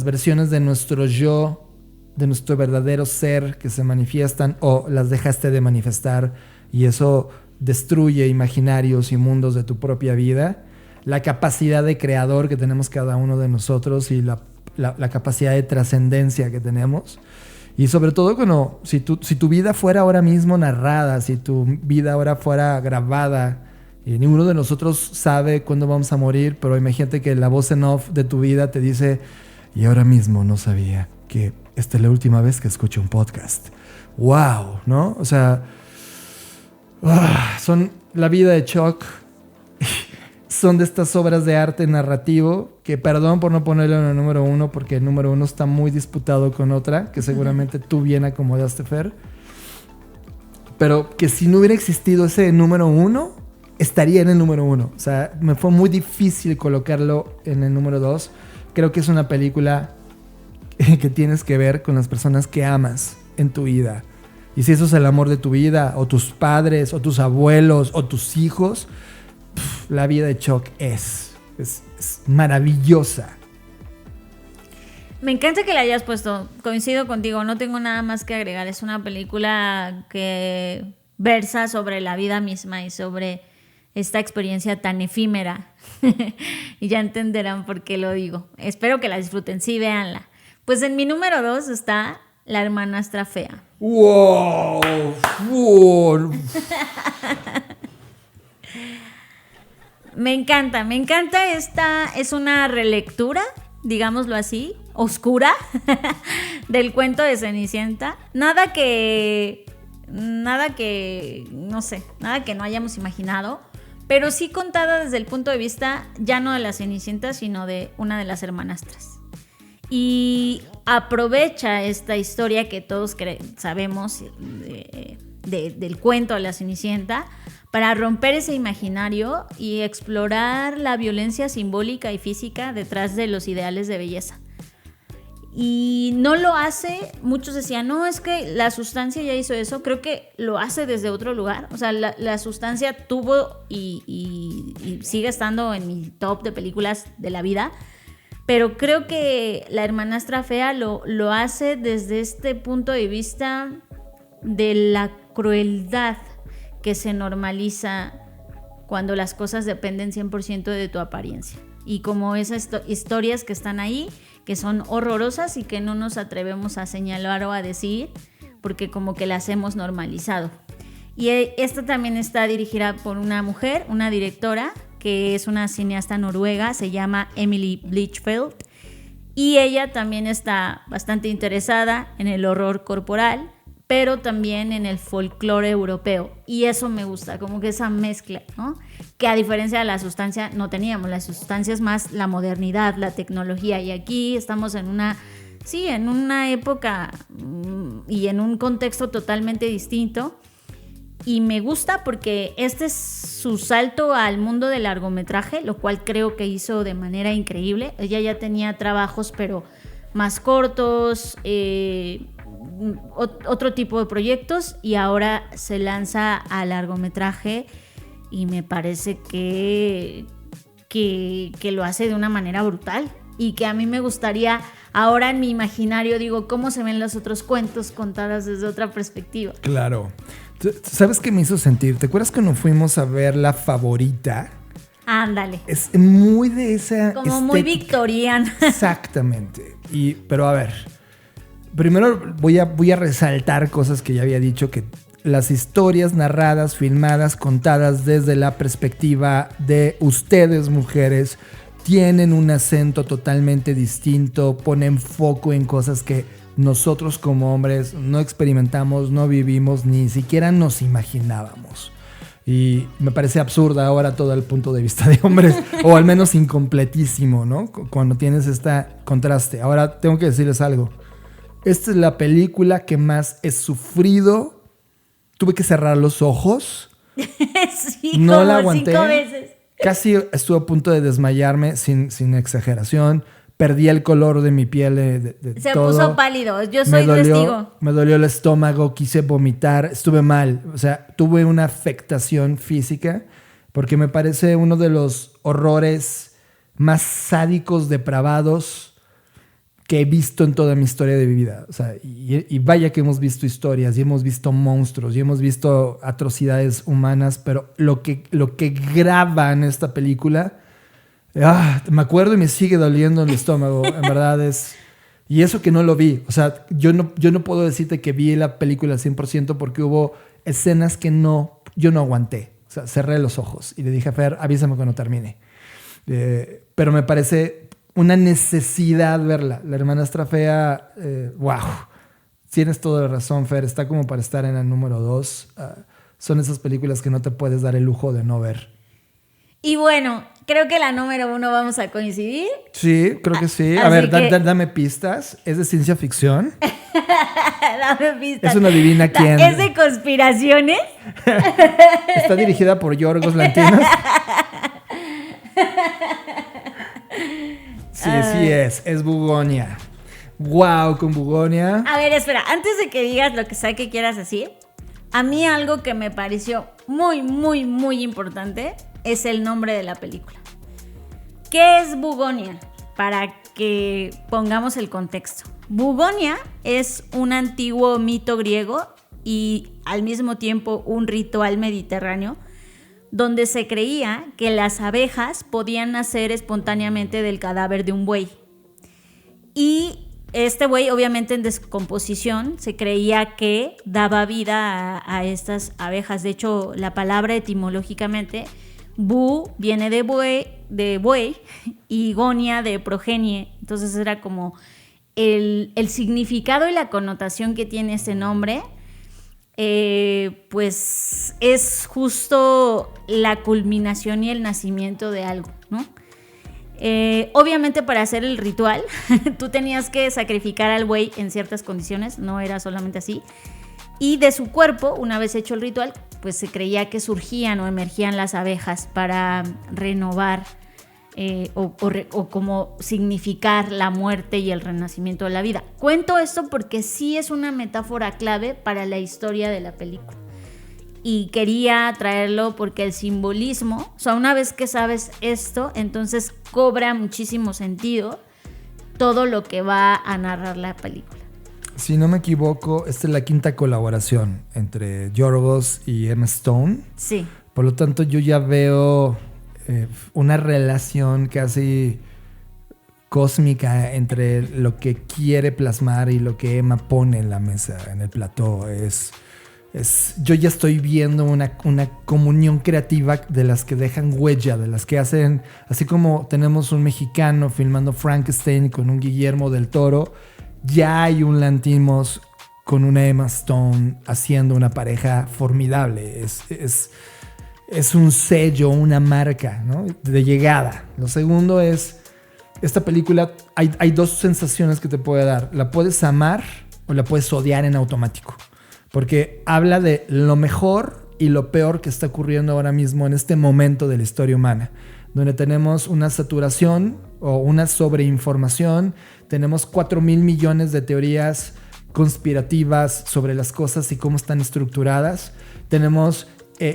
B: versiones de nuestro yo, de nuestro verdadero ser que se manifiestan o las dejaste de manifestar y eso destruye imaginarios y mundos de tu propia vida. La capacidad de creador que tenemos cada uno de nosotros y la capacidad de trascendencia que tenemos. Y sobre todo si tu vida fuera ahora mismo narrada, si tu vida ahora fuera grabada, y ninguno de nosotros sabe cuándo vamos a morir, pero imagínate que la voz en off de tu vida te dice, y ahora mismo no sabía que esta es la última vez que escucho un podcast. ¡Wow! ¿No? O sea, son La vida de Chuck. Son de estas obras de arte narrativo que, perdón por no ponerlo en el número 1, porque el número 1 está muy disputado con otra, que seguramente tú bien acomodaste, Fer. Pero que si no hubiera existido ese número 1, estaría en el número 1. O sea, me fue muy difícil colocarlo en el número 2. Creo que es una película que tienes que ver con las personas que amas en tu vida. Y si eso es el amor de tu vida, o tus padres, o tus abuelos, o tus hijos, La vida de Chuck es maravillosa.
D: Me encanta que la hayas puesto. Coincido contigo, no tengo nada más que agregar. Es una película que versa sobre la vida misma y sobre esta experiencia tan efímera. Y ya entenderán por qué lo digo. Espero que la disfruten. Sí, véanla. Pues en mi número 2 está La hermanastra fea.
B: ¡Wow! ¡Wow!
D: Me encanta. Esta es una relectura, digámoslo así, oscura del cuento de Cenicienta. Nada que no hayamos imaginado, pero sí contada desde el punto de vista ya no de la Cenicienta, sino de una de las hermanastras. Y aprovecha esta historia que todos sabemos del cuento de la Cenicienta para romper ese imaginario y explorar la violencia simbólica y física detrás de los ideales de belleza. Y no lo hace, muchos decían, no, es que la sustancia ya hizo eso. Creo que lo hace desde otro lugar. O sea, la sustancia tuvo y sigue estando en mi top de películas de la vida. Pero creo que La hermanastra fea lo hace desde este punto de vista de la crueldad que se normaliza cuando las cosas dependen 100% de tu apariencia. Y como esas historias que están ahí, que son horrorosas y que no nos atrevemos a señalar o a decir, porque como que las hemos normalizado. Y esta también está dirigida por una mujer, una directora, que es una cineasta noruega, se llama Emily Blichfeld, y ella también está bastante interesada en el horror corporal, pero también en el folclore europeo. Y eso me gusta, como que esa mezcla, ¿no? Que a diferencia de la sustancia no teníamos. La sustancia es más la modernidad, la tecnología. Y aquí estamos en una época y en un contexto totalmente distinto. Y me gusta porque este es su salto al mundo del largometraje, lo cual creo que hizo de manera increíble. Ella ya tenía trabajos, pero más cortos, otro tipo de proyectos, y ahora se lanza a largometraje y me parece que lo hace de una manera brutal y que a mí me gustaría, ahora en mi imaginario digo, cómo se ven los otros cuentos contados desde otra perspectiva.
B: Claro. ¿Sabes qué me hizo sentir? ¿Te acuerdas cuando fuimos a ver La Favorita?
D: Ándale.
B: Es muy de esa
D: como
B: estética.
D: muy victoriana.
B: Exactamente. Pero a ver, primero voy a resaltar cosas que ya había dicho, que las historias narradas, filmadas, contadas desde la perspectiva de ustedes, mujeres, tienen un acento totalmente distinto, ponen foco en cosas que nosotros como hombres no experimentamos, no vivimos, ni siquiera nos imaginábamos. Y me parece absurda ahora todo el punto de vista de hombres, o al menos incompletísimo, ¿no? Cuando tienes este contraste. Ahora tengo que decirles algo. Esta es la película que más he sufrido. Tuve que cerrar los ojos.
D: Sí,
B: no
D: como
B: la aguanté.
D: 5 veces.
B: Casi estuve a punto de desmayarme, sin exageración. Perdí el color de mi piel de
D: Se
B: todo.
D: puso pálido. Yo soy testigo.
B: Me dolió el estómago, quise vomitar, estuve mal. O sea, tuve una afectación física porque me parece uno de los horrores más sádicos, depravados que he visto en toda mi historia de mi vida. O sea, y vaya que hemos visto historias y hemos visto monstruos y hemos visto atrocidades humanas, pero lo que graba en esta película... me acuerdo y me sigue doliendo el estómago, en verdad es... Y eso que no lo vi, o sea, yo no puedo decirte que vi la película al 100% porque hubo escenas que yo no aguanté. O sea, cerré los ojos y le dije a Fer, avísame cuando termine. Pero me parece una necesidad verla. La hermanastra fea, wow. Tienes toda la razón, Fer, está como para estar en el número 2. Son esas películas que no te puedes dar el lujo de no ver.
D: Y bueno, creo que la número 1 vamos a coincidir.
B: Sí, creo que sí. A ver, dame pistas. ¿Es de ciencia ficción?
D: Dame pistas.
B: Es una divina quién.
D: ¿Es de conspiraciones?
B: Está dirigida por Yorgos Lanthimos. Sí es Bugonia. Wow, con Bugonia.
D: A ver, espera, antes de que digas lo que sea que quieras decir, a mí algo que me pareció muy, muy, muy importante es el nombre de la película. ¿Qué es Bugonia? Para que pongamos el contexto. Bugonia es un antiguo mito griego y al mismo tiempo un ritual mediterráneo donde se creía que las abejas podían nacer espontáneamente del cadáver de un buey. Y este buey, obviamente en descomposición, se creía que daba vida a estas abejas. De hecho, la palabra etimológicamente, bu viene de buey y gonia de progenie. Entonces era como el significado y la connotación que tiene ese nombre. Pues es justo la culminación y el nacimiento de algo, ¿no? Obviamente para hacer el ritual tú tenías que sacrificar al buey en ciertas condiciones, no era solamente así, y de su cuerpo, una vez hecho el ritual, pues se creía que surgían o emergían las abejas para renovar o como significar la muerte y el renacimiento de la vida. Cuento esto porque sí es una metáfora clave para la historia de la película. Y quería traerlo porque el simbolismo, o sea, una vez que sabes esto, entonces cobra muchísimo sentido todo lo que va a narrar la película.
B: Si no me equivoco, esta es la 5ª colaboración entre Yorgos y Emma Stone.
D: Sí.
B: Por lo tanto, yo ya veo una relación casi cósmica entre lo que quiere plasmar y lo que Emma pone en la mesa, en el plató. Yo ya estoy viendo una comunión creativa de las que dejan huella, de las que hacen, así como tenemos un mexicano filmando Frankenstein con un Guillermo del Toro, ya hay un Lanthimos con una Emma Stone haciendo una pareja formidable. Es un sello, una marca, ¿no?, de llegada. Lo segundo es, esta película, hay 2 sensaciones que te puede dar. La puedes amar o la puedes odiar en automático. Porque habla de lo mejor y lo peor que está ocurriendo ahora mismo en este momento de la historia humana, donde tenemos una saturación o una sobreinformación, tenemos 4,000 millones de teorías conspirativas sobre las cosas y cómo están estructuradas. Tenemos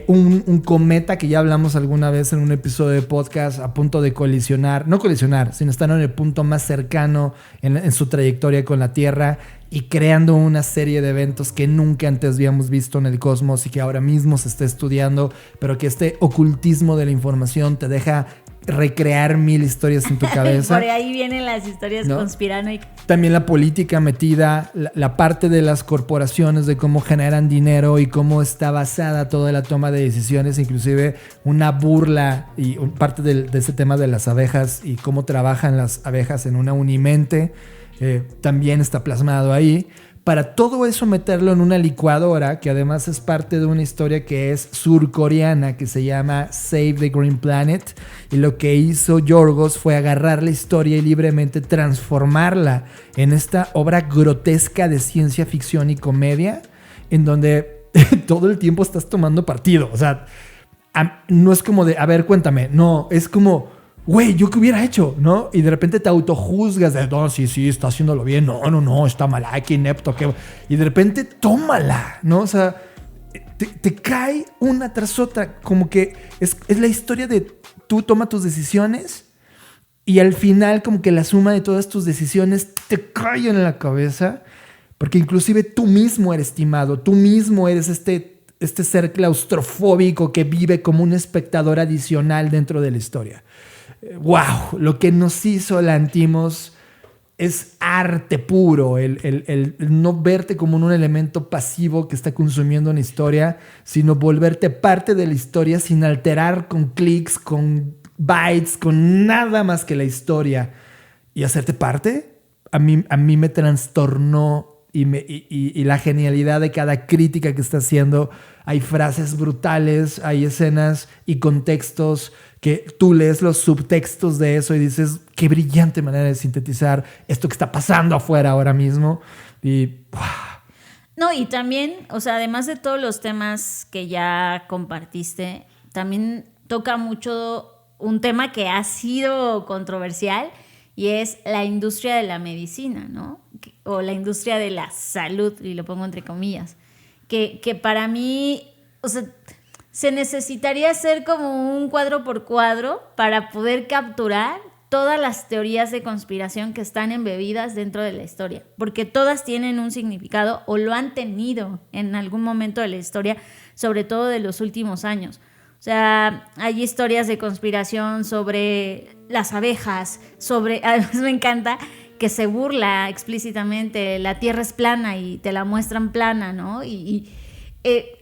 B: un cometa que ya hablamos alguna vez en un episodio de podcast a punto de colisionar, no colisionar, sino estar en el punto más cercano en su trayectoria con la Tierra y creando una serie de eventos que nunca antes habíamos visto en el cosmos y que ahora mismo se está estudiando, pero que este ocultismo de la información te deja recrear 1000 historias en tu cabeza.
D: Por ahí vienen las historias, ¿no?, conspiranoicas.
B: También la política metida, la parte de las corporaciones, de cómo generan dinero y cómo está basada toda la toma de decisiones, inclusive una burla y parte de ese tema de las abejas y cómo trabajan las abejas en una unimente, también está plasmado ahí. Para todo eso meterlo en una licuadora, que además es parte de una historia que es surcoreana, que se llama Save the Green Planet, y lo que hizo Yorgos fue agarrar la historia y libremente transformarla en esta obra grotesca de ciencia ficción y comedia, en donde todo el tiempo estás tomando partido. O sea, no es como de, a ver, cuéntame, no, es como, güey, ¿yo qué hubiera hecho? ¿No? Y de repente te autojuzgas de, no, sí, está haciéndolo bien. No, está mal, qué inepto. Y de repente, tómala, ¿no? O sea, te cae una tras otra. Como que es la historia de tú tomas tus decisiones y al final como que la suma de todas tus decisiones te cae en la cabeza. Porque inclusive tú mismo eres timado. Tú mismo eres este ser claustrofóbico que vive como un espectador adicional dentro de la historia. Wow, lo que nos hizo Lanthimos es arte puro, el no verte como un elemento pasivo que está consumiendo una historia, sino volverte parte de la historia sin alterar con clics, con bytes, con nada más que la historia y hacerte parte. A mí me trastornó y la genialidad de cada crítica que está haciendo. Hay frases brutales, hay escenas y contextos que tú lees los subtextos de eso y dices, qué brillante manera de sintetizar esto que está pasando afuera ahora mismo. Y ¡wow!
D: No, y también, o sea, además de todos los temas que ya compartiste, también toca mucho un tema que ha sido controversial y es la industria de la medicina, ¿no? O la industria de la salud, y lo pongo entre comillas, que para mí, o sea, se necesitaría hacer como un cuadro por cuadro para poder capturar todas las teorías de conspiración que están embebidas dentro de la historia, porque todas tienen un significado o lo han tenido en algún momento de la historia, sobre todo de los últimos años. O sea, hay historias de conspiración sobre las abejas, además me encanta que se burla explícitamente, la Tierra es plana y te la muestran plana, ¿no?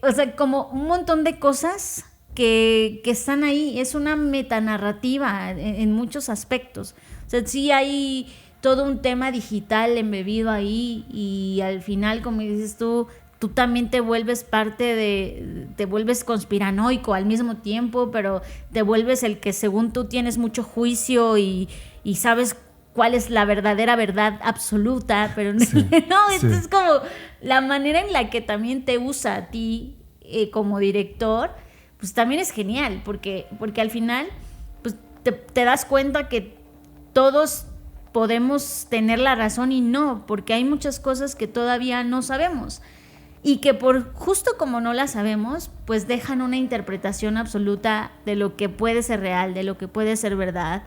D: O sea, como un montón de cosas que están ahí. Es una metanarrativa en muchos aspectos. O sea, sí hay todo un tema digital embebido ahí y al final, como dices tú también te vuelves te vuelves conspiranoico al mismo tiempo, pero te vuelves el que según tú tienes mucho juicio y sabes cuál es la verdadera verdad absoluta, pero sí, no, esto es como la manera en la que también te usa a ti como director, pues también es genial, porque al final, pues te das cuenta que todos podemos tener la razón y no, porque hay muchas cosas que todavía no sabemos y que por justo como no las sabemos, pues dejan una interpretación absoluta de lo que puede ser real, de lo que puede ser verdad.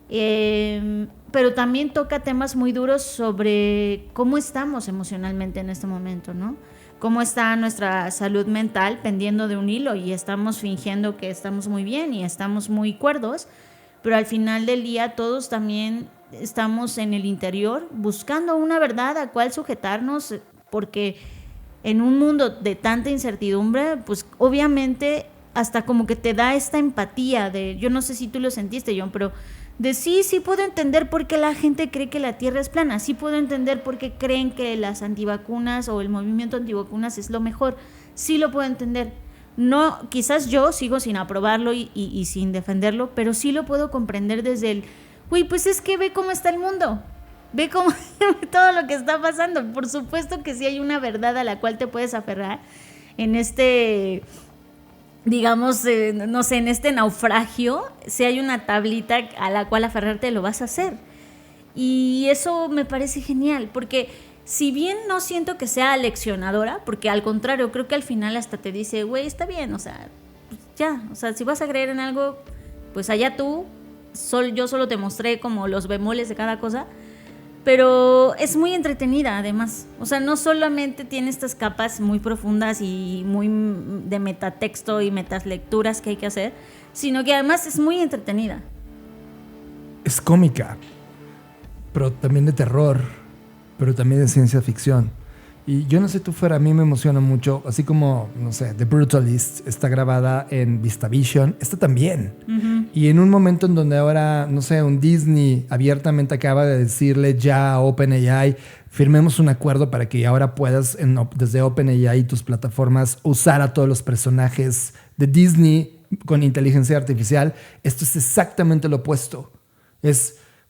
D: Pero también toca temas muy duros sobre cómo estamos emocionalmente en este momento, ¿no? Cómo está nuestra salud mental pendiendo de un hilo y estamos fingiendo que estamos muy bien y estamos muy cuerdos, pero al final del día todos también estamos en el interior buscando una verdad a cual sujetarnos, porque en un mundo de tanta incertidumbre, pues obviamente hasta como que te da esta empatía de, yo no sé si tú lo sentiste, John, pero de sí puedo entender por qué la gente cree que la Tierra es plana, sí puedo entender por qué creen que las antivacunas o el movimiento antivacunas es lo mejor, sí lo puedo entender. No, quizás yo sigo sin aprobarlo y sin defenderlo, pero sí lo puedo comprender desde el, pues es que ve cómo está el mundo, ve cómo todo lo que está pasando. Por supuesto que sí hay una verdad a la cual te puedes aferrar en este, digamos, no sé, en este naufragio. Si hay una tablita a la cual aferrarte, lo vas a hacer. Y eso me parece genial, porque si bien no siento que sea aleccionadora, porque al contrario, creo que al final hasta te dice, güey, está bien, o sea, pues ya, o sea, si vas a creer en algo, pues allá tú, yo solo te mostré como los bemoles de cada cosa, pero es muy entretenida además, o sea, no solamente tiene estas capas muy profundas y muy de metatexto y metaslecturas que hay que hacer, sino que además es muy entretenida.
B: Es cómica, pero también de terror, pero también de ciencia ficción. Y yo no sé tú fuera, a mí me emociona mucho, así como, no sé, The Brutalist está grabada en VistaVision, esta también. Uh-huh. Y en un momento en donde ahora, no sé, un Disney abiertamente acaba de decirle ya a OpenAI, firmemos un acuerdo para que ahora puedas, desde OpenAI y tus plataformas, usar a todos los personajes de Disney con inteligencia artificial. Esto es exactamente lo opuesto.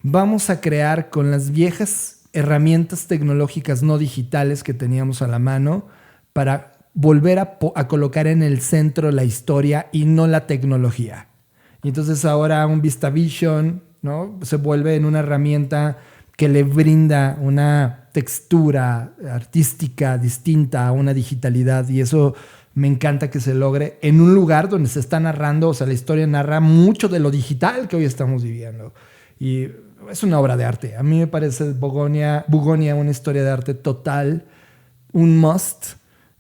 B: Vamos a crear con las viejas herramientas tecnológicas no digitales que teníamos a la mano para volver a colocar en el centro la historia y no la tecnología. Y entonces ahora un VistaVision, ¿no?, se vuelve en una herramienta que le brinda una textura artística distinta a una digitalidad, y eso me encanta que se logre en un lugar donde se está narrando, o sea, la historia narra mucho de lo digital que hoy estamos viviendo. Y es una obra de arte. A mí me parece Bugonia una historia de arte total, un must.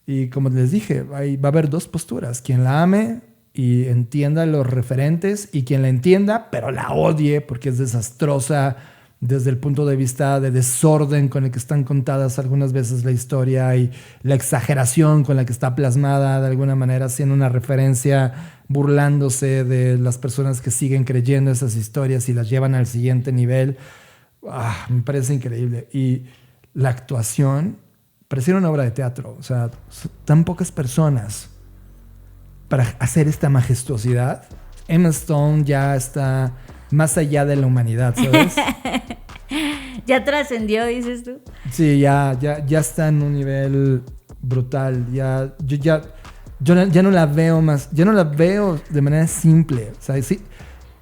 B: Y como les dije, va a haber dos posturas. Quien la ame y entienda los referentes, y quien la entienda pero la odie porque es desastrosa desde el punto de vista de desorden con el que están contadas algunas veces la historia y la exageración con la que está plasmada, de alguna manera haciendo una referencia, burlándose de las personas que siguen creyendo esas historias y las llevan al siguiente nivel. Me parece increíble. Y la actuación pareciera una obra de teatro. O sea, tan pocas personas para hacer esta majestuosidad. Emma Stone ya está más allá de la humanidad, ¿sabes?
D: Ya trascendió, dices tú.
B: Sí, ya está en un nivel brutal. Yo no la veo más, ya no la veo de manera simple. O sea, sí,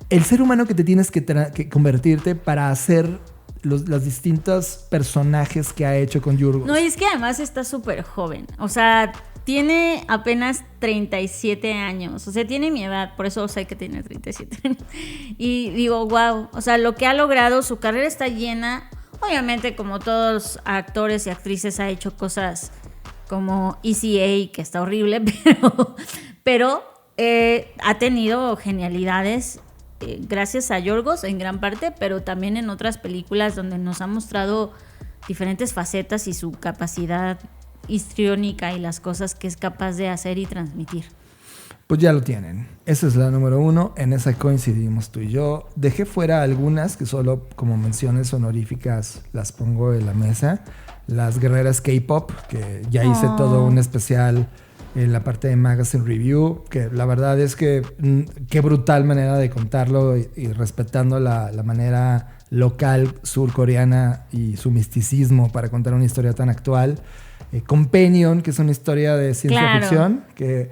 B: el ser humano que te tienes que convertirte para hacer los distintos personajes que ha hecho con Yorgos.
D: No, y es que además está súper joven. O sea, tiene apenas 37 años. O sea, tiene mi edad, por eso sé que tiene 37 años. Y digo, wow. O sea, lo que ha logrado, su carrera está llena. Obviamente, como todos los actores y actrices, ha hecho cosas como ECA, que está horrible, pero ha tenido genialidades gracias a Yorgos en gran parte, pero también en otras películas donde nos ha mostrado diferentes facetas y su capacidad histriónica y las cosas que es capaz de hacer y transmitir.
B: Pues ya lo tienen. Esa es la número 1. En esa coincidimos tú y yo. Dejé fuera algunas que solo como menciones honoríficas las pongo en la mesa. Las guerreras K-pop, que ya hice todo un especial en la parte de Magazine Review, que la verdad es que qué brutal manera de contarlo y respetando la manera local surcoreana y su misticismo para contar una historia tan actual. Companion, que es una historia de ciencia ficción, que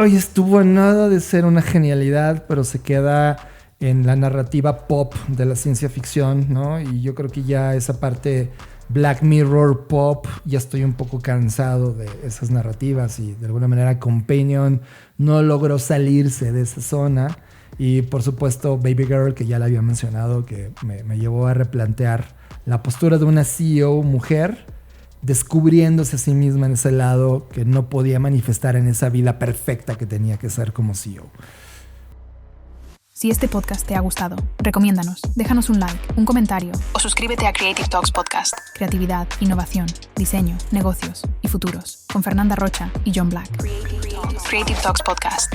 B: estuvo a nada de ser una genialidad, pero se queda en la narrativa pop de la ciencia ficción, ¿no? Y yo creo que ya esa parte Black Mirror pop, ya estoy un poco cansado de esas narrativas y de alguna manera Companion no logró salirse de esa zona. Y por supuesto Baby Girl, que ya la había mencionado, que me llevó a replantear la postura de una CEO mujer descubriéndose a sí misma en ese lado que no podía manifestar en esa vida perfecta que tenía que ser como CEO.
E: Si este podcast te ha gustado, recomiéndanos, déjanos un like, un comentario o suscríbete a Creative Talks Podcast. Creatividad, innovación, diseño, negocios y futuros. Con Fernanda Rocha y John Black. Creative Talks Podcast.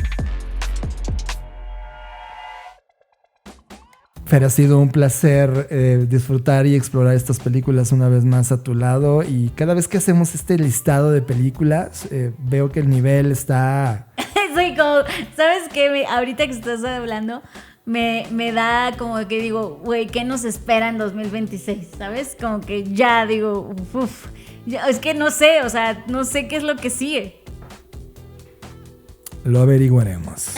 B: Fer, ha sido un placer disfrutar y explorar estas películas una vez más a tu lado. Y cada vez que hacemos este listado de películas, veo que el nivel está...
D: Soy como, ¿sabes qué? Ahorita que estás hablando, me da como que digo, güey, ¿qué nos espera en 2026? ¿Sabes? Como que ya digo, es que no sé, o sea, no sé qué es lo que sigue.
B: Lo averiguaremos.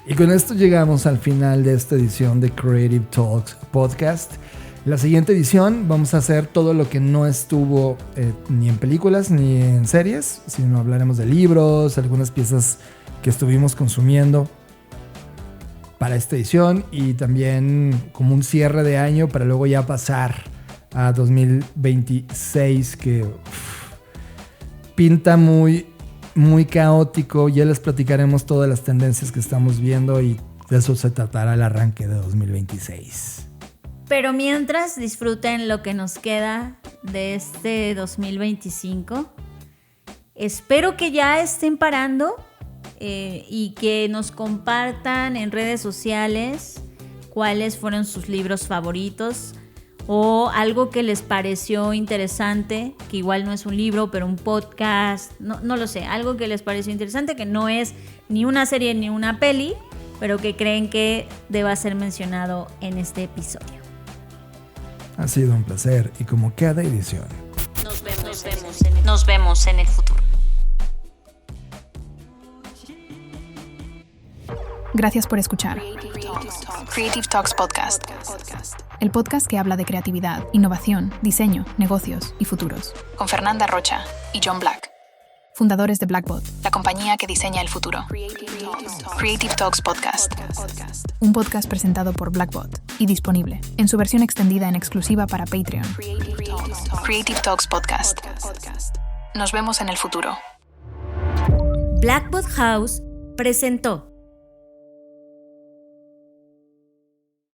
B: Y con esto llegamos al final de esta edición de Creative Talks Podcast. La siguiente edición vamos a hacer todo lo que no estuvo ni en películas ni en series, sino hablaremos de libros, algunas piezas que estuvimos consumiendo para esta edición y también como un cierre de año para luego ya pasar a 2026 que pinta muy caótico. Ya les platicaremos todas las tendencias que estamos viendo y de eso se tratará el arranque de 2026.
D: Pero mientras, disfruten lo que nos queda de este 2025. Espero que ya estén parando y que nos compartan en redes sociales cuáles fueron sus libros favoritos o algo que les pareció interesante, que igual no es un libro, pero un podcast, no lo sé, algo que les pareció interesante, que no es ni una serie ni una peli, pero que creen que deba ser mencionado en este episodio.
B: Ha sido un placer y como cada edición,
D: nos vemos en el futuro.
E: Gracias por escuchar Creative Talks Podcast. El podcast que habla de creatividad, innovación, diseño, negocios y futuros. Con Fernanda Rocha y John Black. Fundadores de Blackbot, la compañía que diseña el futuro. Creative Talks Podcast. Un podcast presentado por Blackbot y disponible en su versión extendida en exclusiva para Patreon. Creative Talks Podcast. Nos vemos en el futuro.
A: Blackbot House presentó